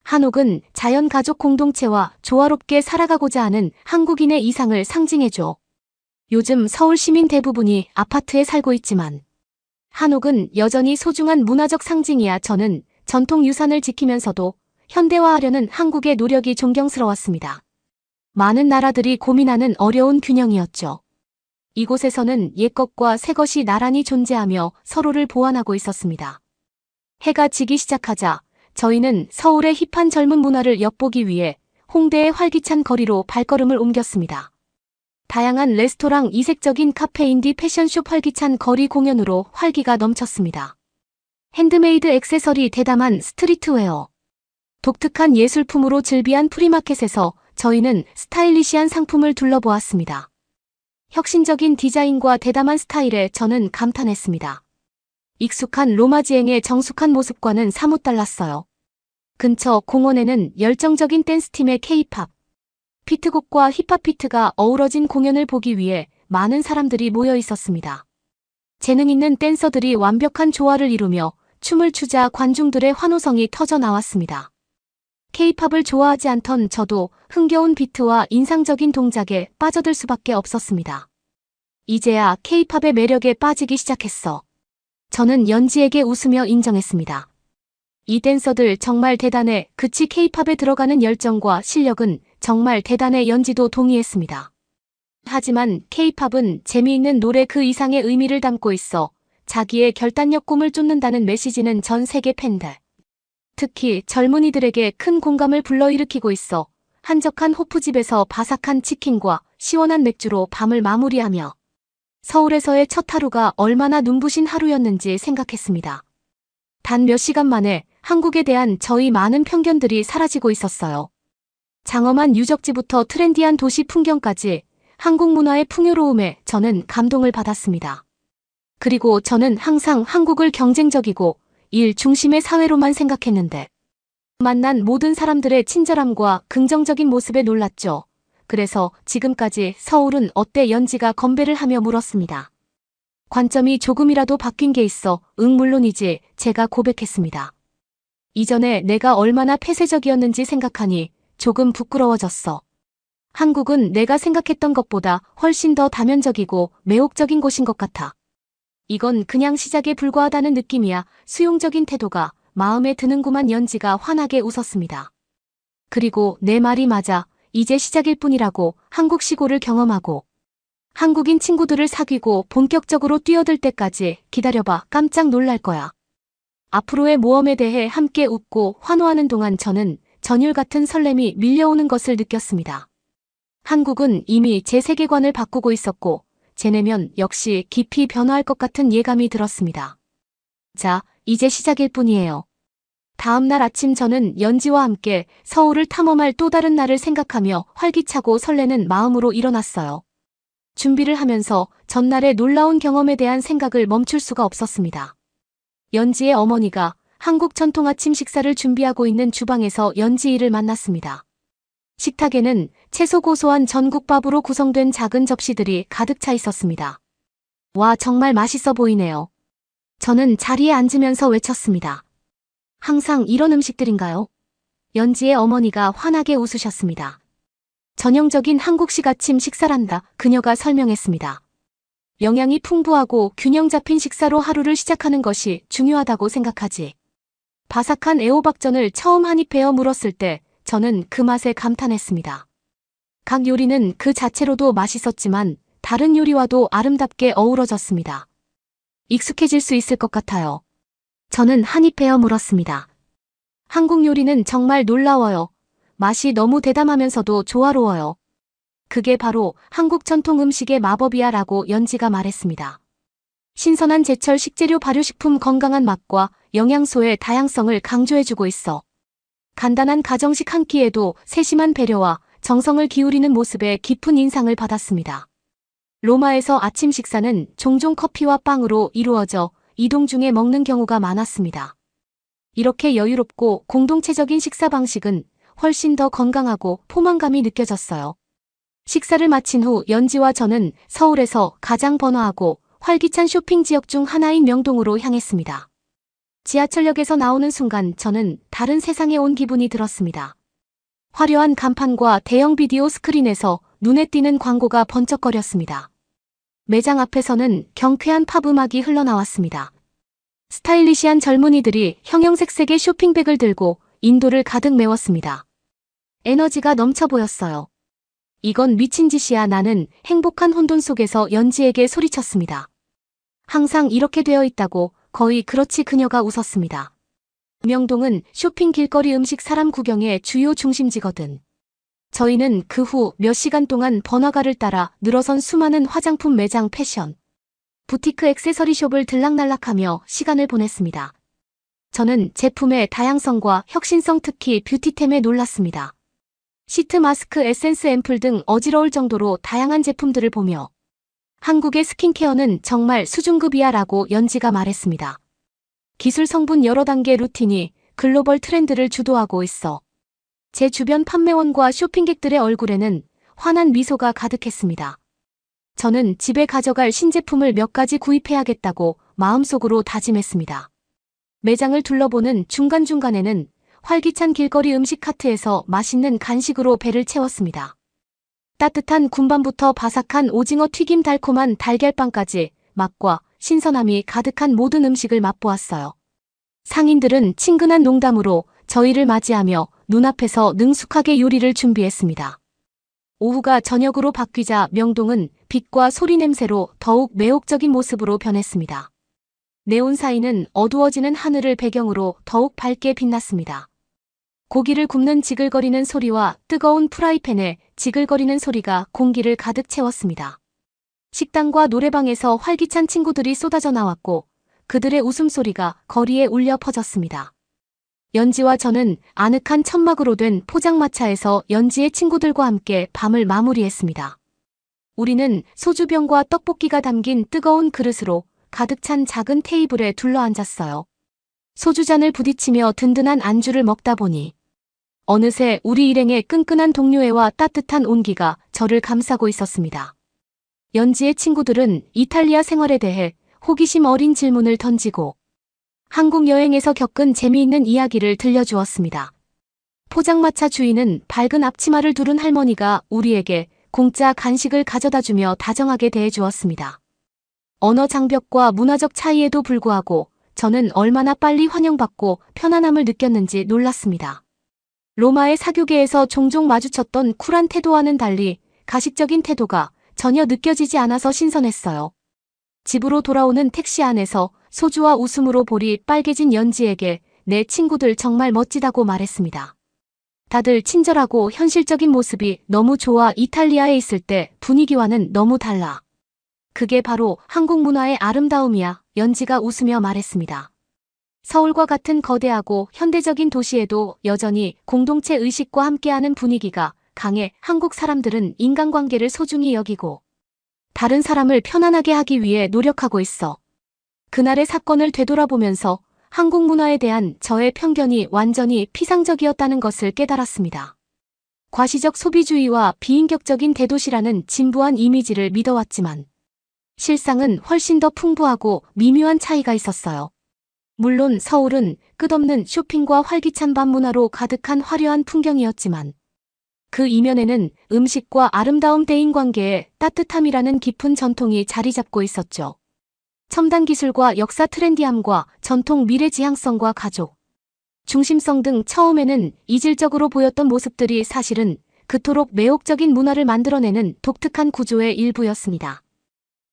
한옥은 자연 가족 공동체와 조화롭게 살아가고자 하는 한국인의 이상을 상징해줘. 요즘 서울 시민 대부분이 아파트에 살고 있지만 한옥은 여전히 소중한 문화적 상징이야. 저는 전통 유산을 지키면서도 현대화하려는 한국의 노력이 존경스러웠습니다. 많은 나라들이 고민하는 어려운 균형이었죠. 이곳에서는 옛것과 새것이 나란히 존재하며 서로를 보완하고 있었습니다. 해가 지기 시작하자 저희는 서울의 힙한 젊은 문화를 엿보기 위해 홍대의 활기찬 거리로 발걸음을 옮겼습니다. 다양한 레스토랑, 이색적인 카페, 인디 패션숍, 활기찬 거리 공연으로 활기가 넘쳤습니다. 핸드메이드 액세서리, 대담한 스트리트웨어, 독특한 예술품으로 즐비한 프리마켓에서 저희는 스타일리시한 상품을 둘러보았습니다. 혁신적인 디자인과 대담한 스타일에 저는 감탄했습니다. 익숙한 로마지행의 정숙한 모습과는 사뭇 달랐어요. 근처 공원에는 열정적인 댄스팀의 K-팝, 피트곡과 힙합 피트가 어우러진 공연을 보기 위해 많은 사람들이 모여 있었습니다. 재능 있는 댄서들이 완벽한 조화를 이루며 춤을 추자 관중들의 환호성이 터져 나왔습니다. K-팝을 좋아하지 않던 저도 흥겨운 비트와 인상적인 동작에 빠져들 수밖에 없었습니다. 이제야 K-팝의 매력에 빠지기 시작했어. 저는 연지에게 웃으며 인정했습니다. 이 댄서들 정말 대단해. 그치, K-팝에 들어가는 열정과 실력은 정말 대단해. 연지도 동의했습니다. 하지만 K-팝은 재미있는 노래 그 이상의 의미를 담고 있어. 자기의 결단력, 꿈을 쫓는다는 메시지는 전 세계 팬들, 특히 젊은이들에게 큰 공감을 불러일으키고 있어. 한적한 호프집에서 바삭한 치킨과 시원한 맥주로 밤을 마무리하며 서울에서의 첫 하루가 얼마나 눈부신 하루였는지 생각했습니다. 단 몇 시간 만에 한국에 대한 저희 많은 편견들이 사라지고 있었어요. 장엄한 유적지부터 트렌디한 도시 풍경까지 한국 문화의 풍요로움에 저는 감동을 받았습니다. 그리고 저는 항상 한국을 경쟁적이고 일 중심의 사회로만 생각했는데 만난 모든 사람들의 친절함과 긍정적인 모습에 놀랐죠. 그래서 지금까지 서울은 어때? 연지가 건배를 하며 물었습니다. 관점이 조금이라도 바뀐 게 있어? 응, 물론이지. 제가 고백했습니다. 이전에 내가 얼마나 폐쇄적이었는지 생각하니 조금 부끄러워졌어. 한국은 내가 생각했던 것보다 훨씬 더 다면적이고 매혹적인 곳인 것 같아. 이건 그냥 시작에 불과하다는 느낌이야. 수용적인 태도가 마음에 드는구만. 연지가 환하게 웃었습니다. 그리고 내 말이 맞아. 이제 시작일 뿐이라고. 한국 시골을 경험하고 한국인 친구들을 사귀고 본격적으로 뛰어들 때까지 기다려봐. 깜짝 놀랄 거야. 앞으로의 모험에 대해 함께 웃고 환호하는 동안 저는 전율 같은 설렘이 밀려오는 것을 느꼈습니다. 한국은 이미 제 세계관을 바꾸고 있었고 제 내면 역시 깊이 변화할 것 같은 예감이 들었습니다. 자, 이제 시작일 뿐이에요. 다음 날 아침 저는 연지와 함께 서울을 탐험할 또 다른 날을 생각하며 활기차고 설레는 마음으로 일어났어요. 준비를 하면서 전날의 놀라운 경험에 대한 생각을 멈출 수가 없었습니다. 연지의 어머니가 한국 전통 아침 식사를 준비하고 있는 주방에서 연지이를 만났습니다. 식탁에는 채소 고소한 전국밥으로 구성된 작은 접시들이 가득 차 있었습니다. 와, 정말 맛있어 보이네요. 저는 자리에 앉으면서 외쳤습니다. 항상 이런 음식들인가요? 연지의 어머니가 환하게 웃으셨습니다. 전형적인 한국식 아침 식사란다. 그녀가 설명했습니다. 영양이 풍부하고 균형 잡힌 식사로 하루를 시작하는 것이 중요하다고 생각하지. 바삭한 애호박전을 처음 한 입 베어 물었을 때 저는 그 맛에 감탄했습니다. 각 요리는 그 자체로도 맛있었지만 다른 요리와도 아름답게 어우러졌습니다. 익숙해질 수 있을 것 같아요. 저는 한 입 베어 물었습니다. 한국 요리는 정말 놀라워요. 맛이 너무 대담하면서도 조화로워요. 그게 바로 한국 전통 음식의 마법이야 라고 연지가 말했습니다. 신선한 제철 식재료 발효식품 건강한 맛과 영양소의 다양성을 강조해주고 있어. 간단한 가정식 한 끼에도 세심한 배려와 정성을 기울이는 모습에 깊은 인상을 받았습니다. 로마에서 아침 식사는 종종 커피와 빵으로 이루어져 이동 중에 먹는 경우가 많았습니다. 이렇게 여유롭고 공동체적인 식사 방식은 훨씬 더 건강하고 포만감이 느껴졌어요. 식사를 마친 후 연지와 저는 서울에서 가장 번화하고 활기찬 쇼핑 지역 중 하나인 명동으로 향했습니다. 지하철역에서 나오는 순간 저는 다른 세상에 온 기분이 들었습니다. 화려한 간판과 대형 비디오 스크린에서 눈에 띄는 광고가 번쩍거렸습니다. 매장 앞에서는 경쾌한 팝 음악이 흘러나왔습니다. 스타일리시한 젊은이들이 형형색색의 쇼핑백을 들고 인도를 가득 메웠습니다. 에너지가 넘쳐 보였어요. 이건 미친 짓이야. 나는 행복한 혼돈 속에서 연지에게 소리쳤습니다. 항상 이렇게 되어 있다고. 거의 그렇지. 그녀가 웃었습니다. 명동은 쇼핑 길거리 음식 사람 구경의 주요 중심지거든. 저희는 그 후 몇 시간 동안 번화가를 따라 늘어선 수많은 화장품 매장, 패션, 부티크 액세서리숍을 들락날락하며 시간을 보냈습니다. 저는 제품의 다양성과 혁신성, 특히 뷰티템에 놀랐습니다. 시트, 마스크, 에센스, 앰플 등 어지러울 정도로 다양한 제품들을 보며 한국의 스킨케어는 정말 수준급이야 라고 연지가 말했습니다. 기술, 성분, 여러 단계, 루틴이 글로벌 트렌드를 주도하고 있어. 제 주변 판매원과 쇼핑객들의 얼굴에는 환한 미소가 가득했습니다. 저는 집에 가져갈 신제품을 몇 가지 구입해야겠다고 마음속으로 다짐했습니다. 매장을 둘러보는 중간중간에는 활기찬 길거리 음식 카트에서 맛있는 간식으로 배를 채웠습니다. 따뜻한 군밤부터 바삭한 오징어 튀김, 달콤한 달걀빵까지 맛과 신선함이 가득한 모든 음식을 맛보았어요. 상인들은 친근한 농담으로 저희를 맞이하며 눈앞에서 능숙하게 요리를 준비했습니다. 오후가 저녁으로 바뀌자 명동은 빛과 소리, 냄새로 더욱 매혹적인 모습으로 변했습니다. 네온 사이는 어두워지는 하늘을 배경으로 더욱 밝게 빛났습니다. 고기를 굽는 지글거리는 소리와 뜨거운 프라이팬의 지글거리는 소리가 공기를 가득 채웠습니다. 식당과 노래방에서 활기찬 친구들이 쏟아져 나왔고 그들의 웃음소리가 거리에 울려 퍼졌습니다. 연지와 저는 아늑한 천막으로 된 포장마차에서 연지의 친구들과 함께 밤을 마무리했습니다. 우리는 소주병과 떡볶이가 담긴 뜨거운 그릇으로 가득 찬 작은 테이블에 둘러앉았어요. 소주잔을 부딪히며 든든한 안주를 먹다 보니 어느새 우리 일행의 끈끈한 동료애와 따뜻한 온기가 저를 감싸고 있었습니다. 연지의 친구들은 이탈리아 생활에 대해 호기심 어린 질문을 던지고 한국 여행에서 겪은 재미있는 이야기를 들려주었습니다. 포장마차 주인은 밝은 앞치마를 두른 할머니가 우리에게 공짜 간식을 가져다주며 다정하게 대해주었습니다. 언어 장벽과 문화적 차이에도 불구하고 저는 얼마나 빨리 환영받고 편안함을 느꼈는지 놀랐습니다. 로마의 사교계에서 종종 마주쳤던 쿨한 태도와는 달리 가식적인 태도가 전혀 느껴지지 않아서 신선했어요. 집으로 돌아오는 택시 안에서 소주와 웃음으로 볼이 빨개진 연지에게 내 친구들 정말 멋지다고 말했습니다. 다들 친절하고 현실적인 모습이 너무 좋아. 이탈리아에 있을 때 분위기와는 너무 달라. 그게 바로 한국 문화의 아름다움이야. 연지가 웃으며 말했습니다. 서울과 같은 거대하고 현대적인 도시에도 여전히 공동체 의식과 함께하는 분위기가 강해. 한국 사람들은 인간관계를 소중히 여기고 다른 사람을 편안하게 하기 위해 노력하고 있어. 그날의 사건을 되돌아보면서 한국 문화에 대한 저의 편견이 완전히 피상적이었다는 것을 깨달았습니다. 과시적 소비주의와 비인격적인 대도시라는 진부한 이미지를 믿어왔지만 실상은 훨씬 더 풍부하고 미묘한 차이가 있었어요. 물론 서울은 끝없는 쇼핑과 활기찬 밤 문화로 가득한 화려한 풍경이었지만 그 이면에는 음식과 아름다움, 대인관계의 따뜻함이라는 깊은 전통이 자리 잡고 있었죠. 첨단 기술과 역사, 트렌디함과 전통, 미래, 지향성과 가족, 중심성 등 처음에는 이질적으로 보였던 모습들이 사실은 그토록 매혹적인 문화를 만들어내는 독특한 구조의 일부였습니다.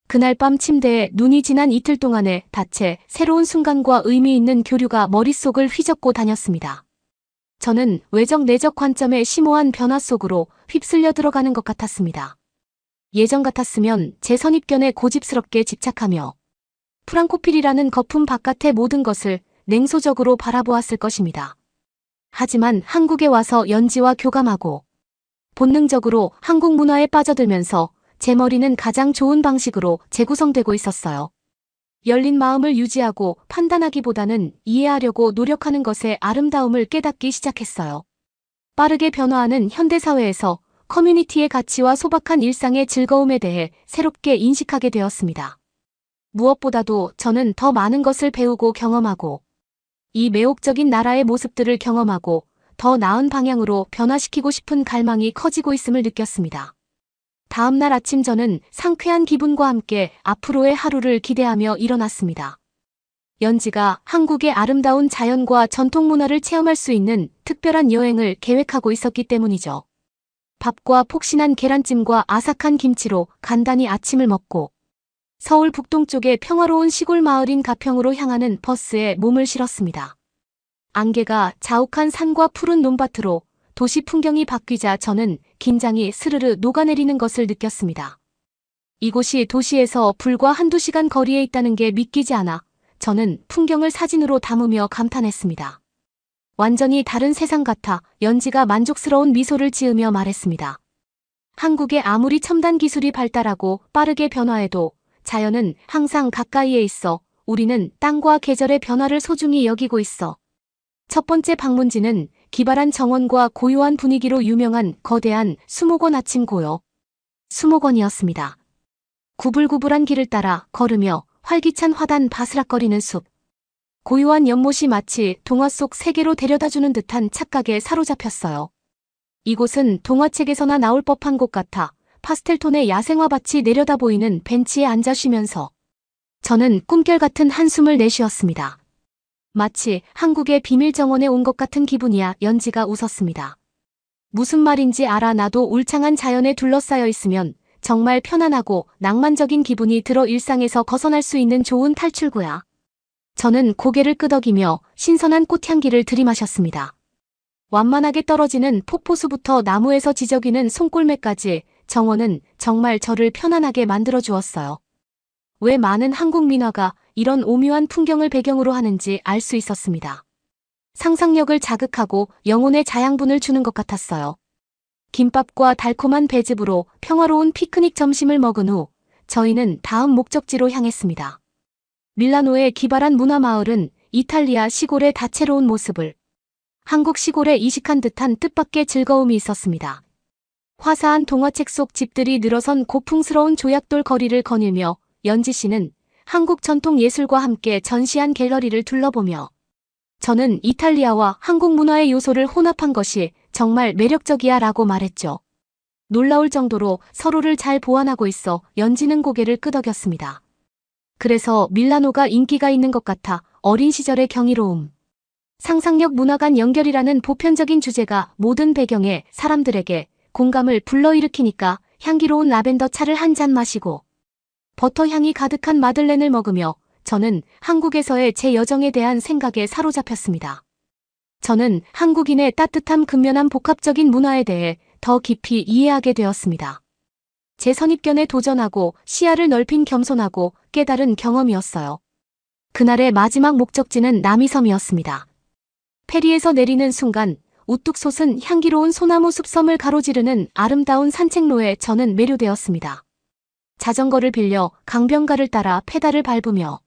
그날 밤 침대에 눈이 지난 이틀 동안의 닷새 새로운 순간과 의미 있는 교류가 머릿속을 휘젓고 다녔습니다. 저는 외적 내적 관점의 심오한 변화 속으로 휩쓸려 들어가는 것 같았습니다. 예전 같았으면 제 선입견에 고집스럽게 집착하며 프랑코필이라는 거품 바깥의 모든 것을 냉소적으로 바라보았을 것입니다. 하지만 한국에 와서 연지와 교감하고 본능적으로 한국 문화에 빠져들면서 제 머리는 가장 좋은 방식으로 재구성되고 있었어요. 열린 마음을 유지하고 판단하기보다는 이해하려고 노력하는 것의 아름다움을 깨닫기 시작했어요. 빠르게 변화하는 현대사회에서 커뮤니티의 가치와 소박한 일상의 즐거움에 대해 새롭게 인식하게 되었습니다. 무엇보다도 저는 더 많은 것을 배우고 경험하고 이 매혹적인 나라의 모습들을 경험하고 더 나은 방향으로 변화시키고 싶은 갈망이 커지고 있음을 느꼈습니다. 다음 날 아침 저는 상쾌한 기분과 함께 앞으로의 하루를 기대하며 일어났습니다. 연지가 한국의 아름다운 자연과 전통 문화를 체험할 수 있는 특별한 여행을 계획하고 있었기 때문이죠. 밥과 폭신한 계란찜과 아삭한 김치로 간단히 아침을 먹고 서울 북동쪽의 평화로운 시골 마을인 가평으로 향하는 버스에 몸을 실었습니다. 안개가 자욱한 산과 푸른 논밭으로 도시 풍경이 바뀌자 저는 긴장이 스르르 녹아내리는 것을 느꼈습니다. 이곳이 도시에서 불과 한두 시간 거리에 있다는 게 믿기지 않아 저는 풍경을 사진으로 담으며 감탄했습니다. 완전히 다른 세상 같아 연지가 만족스러운 미소를 지으며 말했습니다. 한국에 아무리 첨단 기술이 발달하고 빠르게 변화해도 자연은 항상 가까이에 있어 우리는 땅과 계절의 변화를 소중히 여기고 있어. 첫 번째 방문지는 기발한 정원과 고요한 분위기로 유명한 거대한 수목원 아침고요. 수목원이었습니다. 구불구불한 길을 따라 걸으며 활기찬 화단 바스락거리는 숲. 고요한 연못이 마치 동화 속 세계로 데려다주는 듯한 착각에 사로잡혔어요. 이곳은 동화책에서나 나올 법한 곳 같아 파스텔톤의 야생화밭이 내려다 보이는 벤치에 앉아 쉬면서 저는 꿈결 같은 한숨을 내쉬었습니다. 마치 한국의 비밀 정원에 온 것 같은 기분이야. 연지가 웃었습니다. 무슨 말인지 알아. 나도 울창한 자연에 둘러싸여 있으면 정말 편안하고 낭만적인 기분이 들어 일상에서 벗어날 수 있는 좋은 탈출구야. 저는 고개를 끄덕이며 신선한 꽃향기를 들이마셨습니다. 완만하게 떨어지는 폭포수부터 나무에서 지저귀는 손골매까지 정원은 정말 저를 편안하게 만들어 주었어요. 왜 많은 한국 민화가 이런 오묘한 풍경을 배경으로 하는지 알 수 있었습니다. 상상력을 자극하고 영혼의 자양분을 주는 것 같았어요. 김밥과 달콤한 배즙으로 평화로운 피크닉 점심을 먹은 후 저희는 다음 목적지로 향했습니다. 밀라노의 기발한 문화마을은 이탈리아 시골의 다채로운 모습을 한국 시골에 이식한 듯한 뜻밖의 즐거움이 있었습니다. 화사한 동화책 속 집들이 늘어선 고풍스러운 조약돌 거리를 거닐며 연지 씨는 한국 전통 예술과 함께 전시한 갤러리를 둘러보며 저는 이탈리아와 한국 문화의 요소를 혼합한 것이 정말 매력적이야 라고 말했죠. 놀라울 정도로 서로를 잘 보완하고 있어 연지는 고개를 끄덕였습니다. 그래서 밀라노가 인기가 있는 것 같아 어린 시절의 경이로움. 상상력 문화 간 연결이라는 보편적인 주제가 모든 배경의 사람들에게 공감을 불러일으키니까 향기로운 라벤더 차를 한 잔 마시고 버터 향이 가득한 마들렌을 먹으며 저는 한국에서의 제 여정에 대한 생각에 사로잡혔습니다. 저는 한국인의 따뜻함 근면한 복합적인 문화에 대해 더 깊이 이해하게 되었습니다. 제 선입견에 도전하고 시야를 넓힌 겸손하고 깨달은 경험이었어요. 그날의 마지막 목적지는 남이섬이었습니다. 페리에서 내리는 순간 우뚝 솟은 향기로운 소나무 숲섬을 가로지르는 아름다운 산책로에 저는 매료되었습니다. 자전거를 빌려 강변가를 따라 페달을 밟으며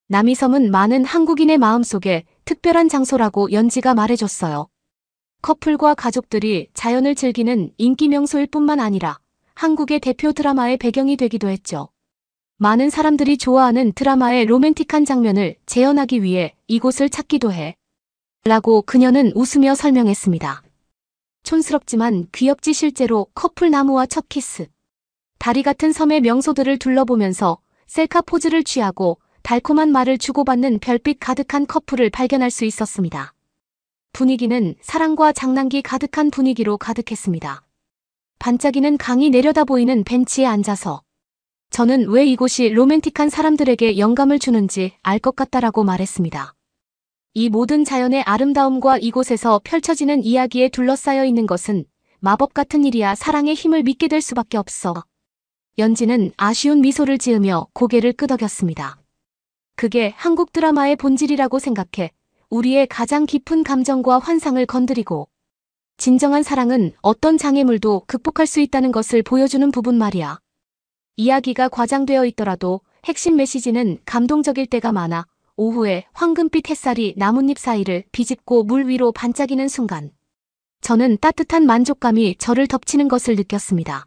남이섬은 많은 한국인의 마음속에 특별한 장소라고 연지가 말해줬어요. 커플과 가족들이 자연을 즐기는 인기 명소일 뿐만 아니라 한국의 대표 드라마의 배경이 되기도 했죠. 많은 사람들이 좋아하는 드라마의 로맨틱한 장면을 재현하기 위해 이곳을 찾기도 해. 라고 그녀는 웃으며 설명했습니다. 촌스럽지만 귀엽지 실제로 커플 나무와 첫 키스. 다리 같은 섬의 명소들을 둘러보면서 셀카 포즈를 취하고 달콤한 말을 주고받는 별빛 가득한 커플을 발견할 수 있었습니다. 분위기는 사랑과 장난기 가득한 분위기로 가득했습니다. 반짝이는 강이 내려다 보이는 벤치에 앉아서 저는 왜 이곳이 로맨틱한 사람들에게 영감을 주는지 알 것 같다라고 말했습니다. 이 모든 자연의 아름다움과 이곳에서 펼쳐지는 이야기에 둘러싸여 있는 것은 마법 같은 일이야. 사랑의 힘을 믿게 될 수밖에 없어. 연지는 아쉬운 미소를 지으며 고개를 끄덕였습니다. 그게 한국 드라마의 본질이라고 생각해. 우리의 가장 깊은 감정과 환상을 건드리고 진정한 사랑은 어떤 장애물도 극복할 수 있다는 것을 보여주는 부분 말이야. 이야기가 과장되어 있더라도 핵심 메시지는 감동적일 때가 많아. 오후에 황금빛 햇살이 나뭇잎 사이를 비집고 물 위로 반짝이는 순간 저는 따뜻한 만족감이 저를 덮치는 것을 느꼈습니다.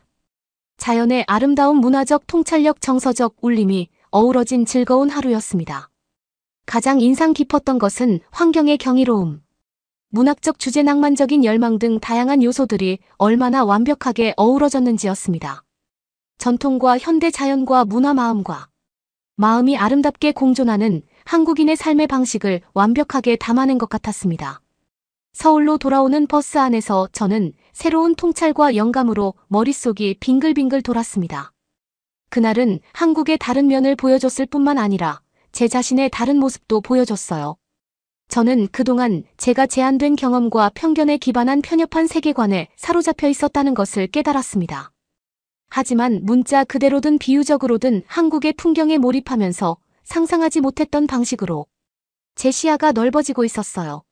자연의 아름다운 문화적 통찰력 정서적 울림이 어우러진 즐거운 하루였습니다. 가장 인상 깊었던 것은 환경의 경이로움, 문학적 주제 낭만적인 열망 등 다양한 요소들이 얼마나 완벽하게 어우러졌는지였습니다. 전통과 현대 자연과 문화 마음이 아름답게 공존하는 한국인의 삶의 방식을 완벽하게 담아낸 것 같았습니다. 서울로 돌아오는 버스 안에서 저는 새로운 통찰과 영감으로 머릿속이 빙글빙글 돌았습니다. 그날은 한국의 다른 면을 보여줬을 뿐만 아니라 제 자신의 다른 모습도 보여줬어요. 저는 그동안 제가 제한된 경험과 편견에 기반한 편협한 세계관에 사로잡혀 있었다는 것을 깨달았습니다. 하지만 문자 그대로든 비유적으로든 한국의 풍경에 몰입하면서 상상하지 못했던 방식으로 제 시야가 넓어지고 있었어요.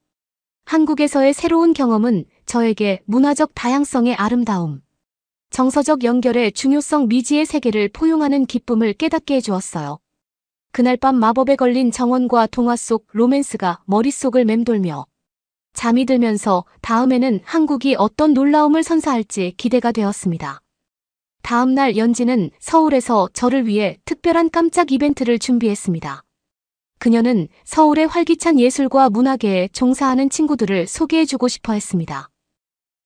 한국에서의 새로운 경험은 저에게 문화적 다양성의 아름다움, 정서적 연결의 중요성 미지의 세계를 포용하는 기쁨을 깨닫게 해주었어요. 그날 밤 마법에 걸린 정원과 동화 속 로맨스가 머릿속을 맴돌며 잠이 들면서 다음에는 한국이 어떤 놀라움을 선사할지 기대가 되었습니다. 다음 날 연지는 서울에서 저를 위해 특별한 깜짝 이벤트를 준비했습니다. 그녀는 서울의 활기찬 예술과 문화계에 종사하는 친구들을 소개해주고 싶어 했습니다.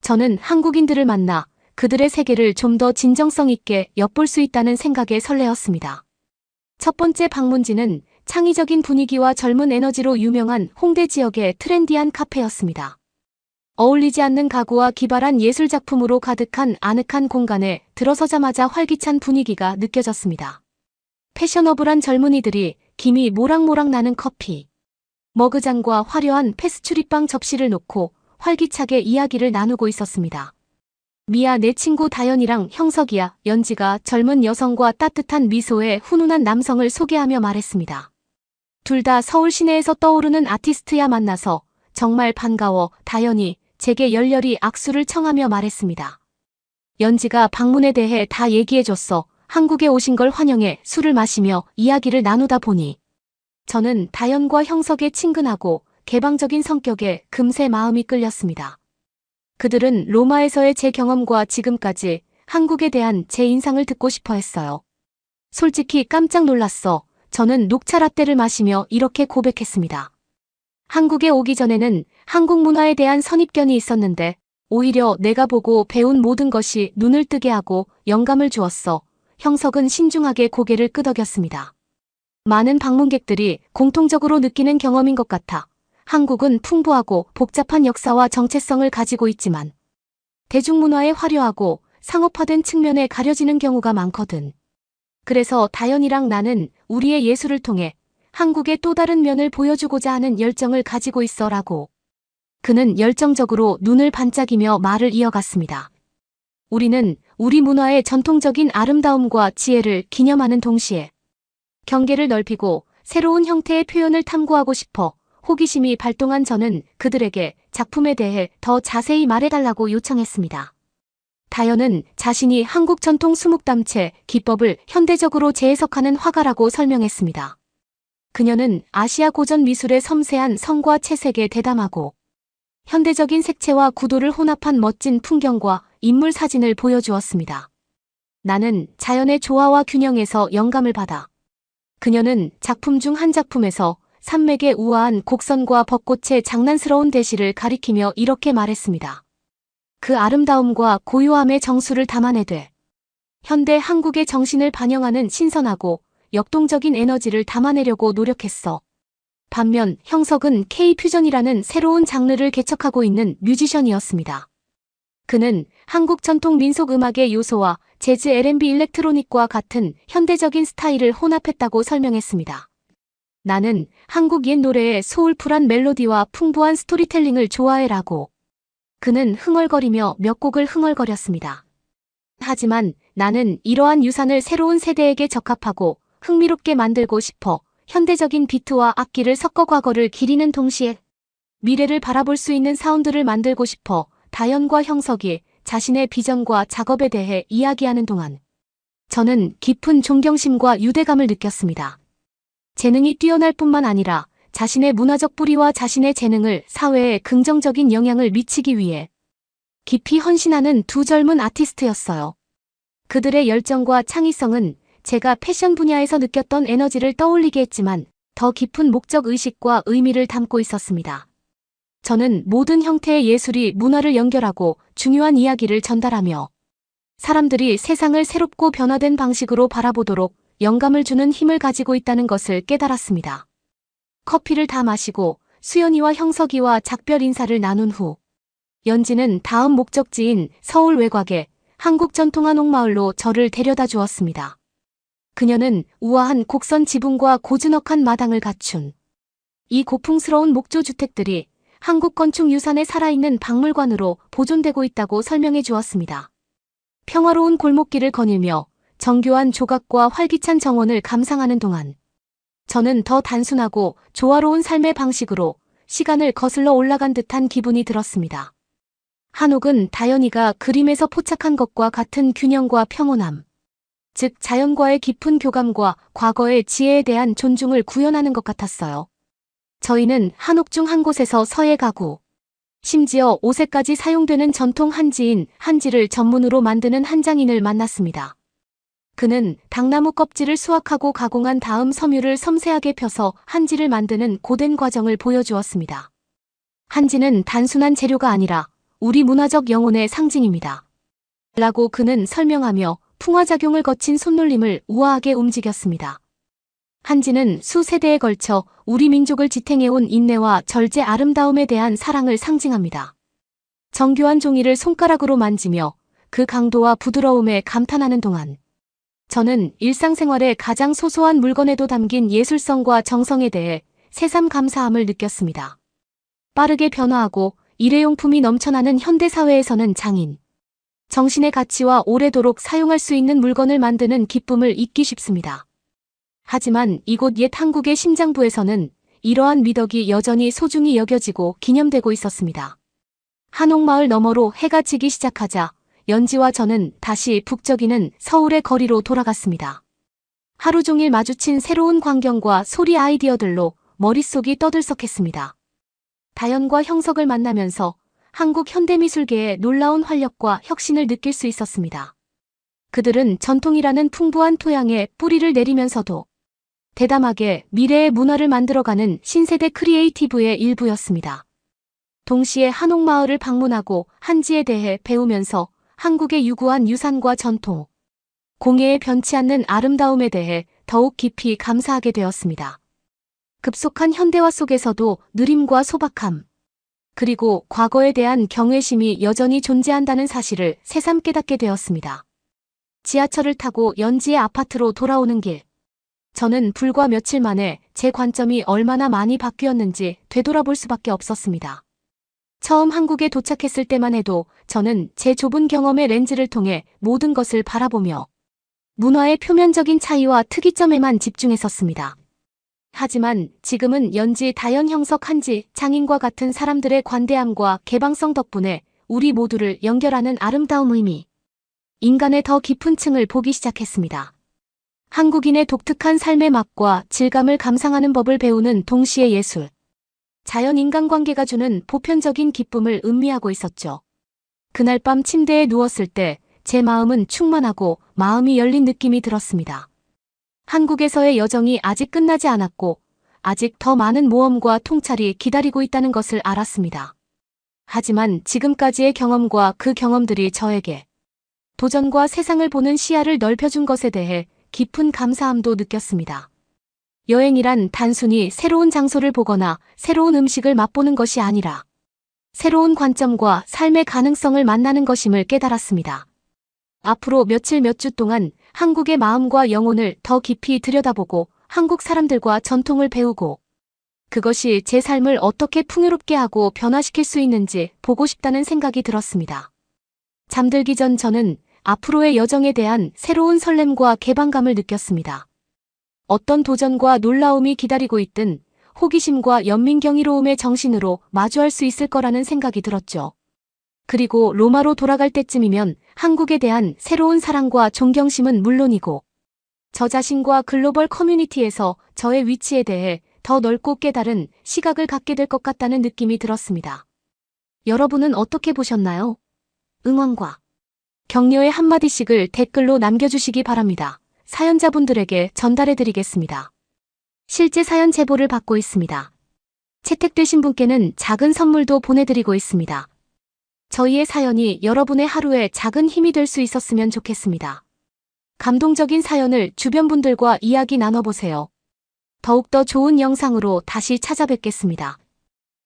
저는 한국인들을 만나 그들의 세계를 좀 더 진정성 있게 엿볼 수 있다는 생각에 설레었습니다. 첫 번째 방문지는 창의적인 분위기와 젊은 에너지로 유명한 홍대 지역의 트렌디한 카페였습니다. 어울리지 않는 가구와 기발한 예술작품으로 가득한 아늑한 공간에 들어서자마자 활기찬 분위기가 느껴졌습니다. 패셔너블한 젊은이들이 김이 모락모락 나는 커피, 머그잔과 화려한 페스츄리빵 접시를 놓고 활기차게 이야기를 나누고 있었습니다. 미아 내 친구 다연이랑 형석이야. 연지가 젊은 여성과 따뜻한 미소에 훈훈한 남성을 소개하며 말했습니다. 둘 다 서울 시내에서 떠오르는 아티스트야. 만나서 정말 반가워. 다연이 제게 열렬히 악수를 청하며 말했습니다. 연지가 방문에 대해 다 얘기해줬어. 한국에 오신 걸 환영해. 술을 마시며 이야기를 나누다 보니 저는 다연과 형석의 친근하고 개방적인 성격에 금세 마음이 끌렸습니다. 그들은 로마에서의 제 경험과 지금까지 한국에 대한 제 인상을 듣고 싶어 했어요. 솔직히 깜짝 놀랐어. 저는 녹차 라떼를 마시며 이렇게 고백했습니다. 한국에 오기 전에는 한국 문화에 대한 선입견이 있었는데 오히려 내가 보고 배운 모든 것이 눈을 뜨게 하고 영감을 주었어. 형석은 신중하게 고개를 끄덕였습니다. 많은 방문객들이 공통적으로 느끼는 경험인 것 같아. 한국은 풍부하고 복잡한 역사와 정체성을 가지고 있지만 대중문화의 화려하고 상업화된 측면에 가려지는 경우가 많거든. 그래서 다연이랑 나는 우리의 예술을 통해 한국의 또 다른 면을 보여주고자 하는 열정을 가지고 있어라고. 그는 열정적으로 눈을 반짝이며 말을 이어갔습니다. 우리는 우리 문화의 전통적인 아름다움과 지혜를 기념하는 동시에 경계를 넓히고 새로운 형태의 표현을 탐구하고 싶어 호기심이 발동한 저는 그들에게 작품에 대해 더 자세히 말해달라고 요청했습니다. 다연은 자신이 한국 전통 수묵담채 기법을 현대적으로 재해석하는 화가라고 설명했습니다. 그녀는 아시아 고전 미술의 섬세한 성과 채색에 대담하고 현대적인 색채와 구도를 혼합한 멋진 풍경과 인물 사진을 보여주었습니다. 나는 자연의 조화와 균형에서 영감을 받아 그녀는 작품 중 한 작품에서 산맥의 우아한 곡선과 벚꽃의 장난스러운 대시를 가리키며 이렇게 말했습니다. 그 아름다움과 고요함의 정수를 담아내되 현대 한국의 정신을 반영하는 신선하고 역동적인 에너지를 담아내려고 노력했어. 반면 형석은 K-퓨전이라는 새로운 장르를 개척하고 있는 뮤지션이었습니다. 그는 한국 전통 민속 음악의 요소와 재즈 R&B 일렉트로닉과 같은 현대적인 스타일을 혼합했다고 설명했습니다. 나는 한국 옛 노래의 소울풀한 멜로디와 풍부한 스토리텔링을 좋아해라고. 그는 흥얼거리며 몇 곡을 흥얼거렸습니다. 하지만 나는 이러한 유산을 새로운 세대에게 적합하고 흥미롭게 만들고 싶어. 현대적인 비트와 악기를 섞어 과거를 기리는 동시에 미래를 바라볼 수 있는 사운드를 만들고 싶어. 다현과 형석이 자신의 비전과 작업에 대해 이야기하는 동안 저는 깊은 존경심과 유대감을 느꼈습니다. 재능이 뛰어날 뿐만 아니라 자신의 문화적 뿌리와 자신의 재능을 사회에 긍정적인 영향을 미치기 위해 깊이 헌신하는 두 젊은 아티스트였어요. 그들의 열정과 창의성은 제가 패션 분야에서 느꼈던 에너지를 떠올리게 했지만 더 깊은 목적 의식과 의미를 담고 있었습니다. 저는 모든 형태의 예술이 문화를 연결하고 중요한 이야기를 전달하며 사람들이 세상을 새롭고 변화된 방식으로 바라보도록 영감을 주는 힘을 가지고 있다는 것을 깨달았습니다. 커피를 다 마시고 수연이와 형석이와 작별 인사를 나눈 후 연지는 다음 목적지인 서울 외곽의 한국 전통 한옥마을로 저를 데려다 주었습니다. 그녀는 우아한 곡선 지붕과 고즈넉한 마당을 갖춘 이 고풍스러운 목조 주택들이 한국 건축 유산의 살아있는 박물관으로 보존되고 있다고 설명해 주었습니다. 평화로운 골목길을 거닐며 정교한 조각과 활기찬 정원을 감상하는 동안 저는 더 단순하고 조화로운 삶의 방식으로 시간을 거슬러 올라간 듯한 기분이 들었습니다. 한옥은 다현이가 그림에서 포착한 것과 같은 균형과 평온함, 즉 자연과의 깊은 교감과 과거의 지혜에 대한 존중을 구현하는 것 같았어요. 저희는 한옥 중 한 곳에서 서예 가구, 심지어 옷에까지 사용되는 전통 한지인 한지를 전문으로 만드는 한장인을 만났습니다. 그는 당나무 껍질을 수확하고 가공한 다음 섬유를 섬세하게 펴서 한지를 만드는 고된 과정을 보여주었습니다. 한지는 단순한 재료가 아니라 우리 문화적 영혼의 상징입니다. 라고 그는 설명하며 풍화작용을 거친 손놀림을 우아하게 움직였습니다. 한지는 수세대에 걸쳐 우리 민족을 지탱해온 인내와 절제 아름다움에 대한 사랑을 상징합니다. 정교한 종이를 손가락으로 만지며 그 강도와 부드러움에 감탄하는 동안 저는 일상생활의 가장 소소한 물건에도 담긴 예술성과 정성에 대해 새삼 감사함을 느꼈습니다. 빠르게 변화하고 일회용품이 넘쳐나는 현대사회에서는 장인, 정신의 가치와 오래도록 사용할 수 있는 물건을 만드는 기쁨을 잊기 쉽습니다. 하지만 이곳 옛 한국의 심장부에서는 이러한 미덕이 여전히 소중히 여겨지고 기념되고 있었습니다. 한옥마을 너머로 해가 지기 시작하자 연지와 저는 다시 북적이는 서울의 거리로 돌아갔습니다. 하루 종일 마주친 새로운 광경과 소리 아이디어들로 머릿속이 떠들썩했습니다. 다현과 형석을 만나면서 한국 현대미술계의 놀라운 활력과 혁신을 느낄 수 있었습니다. 그들은 전통이라는 풍부한 토양에 뿌리를 내리면서도 대담하게 미래의 문화를 만들어가는 신세대 크리에이티브의 일부였습니다. 동시에 한옥마을을 방문하고 한지에 대해 배우면서 한국의 유구한 유산과 전통, 공예의 변치 않는 아름다움에 대해 더욱 깊이 감사하게 되었습니다. 급속한 현대화 속에서도 느림과 소박함, 그리고 과거에 대한 경외심이 여전히 존재한다는 사실을 새삼 깨닫게 되었습니다. 지하철을 타고 연지의 아파트로 돌아오는 길, 저는 불과 며칠 만에 제 관점이 얼마나 많이 바뀌었는지 되돌아볼 수밖에 없었습니다. 처음 한국에 도착했을 때만 해도 저는 제 좁은 경험의 렌즈를 통해 모든 것을 바라보며 문화의 표면적인 차이와 특이점에만 집중했었습니다. 하지만 지금은 연지, 다현, 형석, 한지, 장인과 같은 사람들의 관대함과 개방성 덕분에 우리 모두를 연결하는 아름다움 의미, 인간의 더 깊은 층을 보기 시작했습니다. 한국인의 독특한 삶의 맛과 질감을 감상하는 법을 배우는 동시에 예술, 자연 인간관계가 주는 보편적인 기쁨을 음미하고 있었죠. 그날 밤 침대에 누웠을 때 제 마음은 충만하고 마음이 열린 느낌이 들었습니다. 한국에서의 여정이 아직 끝나지 않았고 아직 더 많은 모험과 통찰이 기다리고 있다는 것을 알았습니다. 하지만 지금까지의 경험과 그 경험들이 저에게 도전과 세상을 보는 시야를 넓혀준 것에 대해 깊은 감사함도 느꼈습니다. 여행이란 단순히 새로운 장소를 보거나 새로운 음식을 맛보는 것이 아니라 새로운 관점과 삶의 가능성을 만나는 것임을 깨달았습니다. 앞으로 며칠 몇 주 동안 한국의 마음과 영혼을 더 깊이 들여다보고 한국 사람들과 전통을 배우고 그것이 제 삶을 어떻게 풍요롭게 하고 변화시킬 수 있는지 보고 싶다는 생각이 들었습니다. 잠들기 전 저는 앞으로의 여정에 대한 새로운 설렘과 개방감을 느꼈습니다. 어떤 도전과 놀라움이 기다리고 있든 호기심과 연민경이로움의 정신으로 마주할 수 있을 거라는 생각이 들었죠. 그리고 로마로 돌아갈 때쯤이면 한국에 대한 새로운 사랑과 존경심은 물론이고 저 자신과 글로벌 커뮤니티에서 저의 위치에 대해 더 넓고 깨달은 시각을 갖게 될 것 같다는 느낌이 들었습니다. 여러분은 어떻게 보셨나요? 응원과 격려의 한마디씩을 댓글로 남겨주시기 바랍니다. 사연자분들에게 전달해드리겠습니다. 실제 사연 제보를 받고 있습니다. 채택되신 분께는 작은 선물도 보내드리고 있습니다. 저희의 사연이 여러분의 하루에 작은 힘이 될 수 있었으면 좋겠습니다. 감동적인 사연을 주변 분들과 이야기 나눠보세요. 더욱더 좋은 영상으로 다시 찾아뵙겠습니다.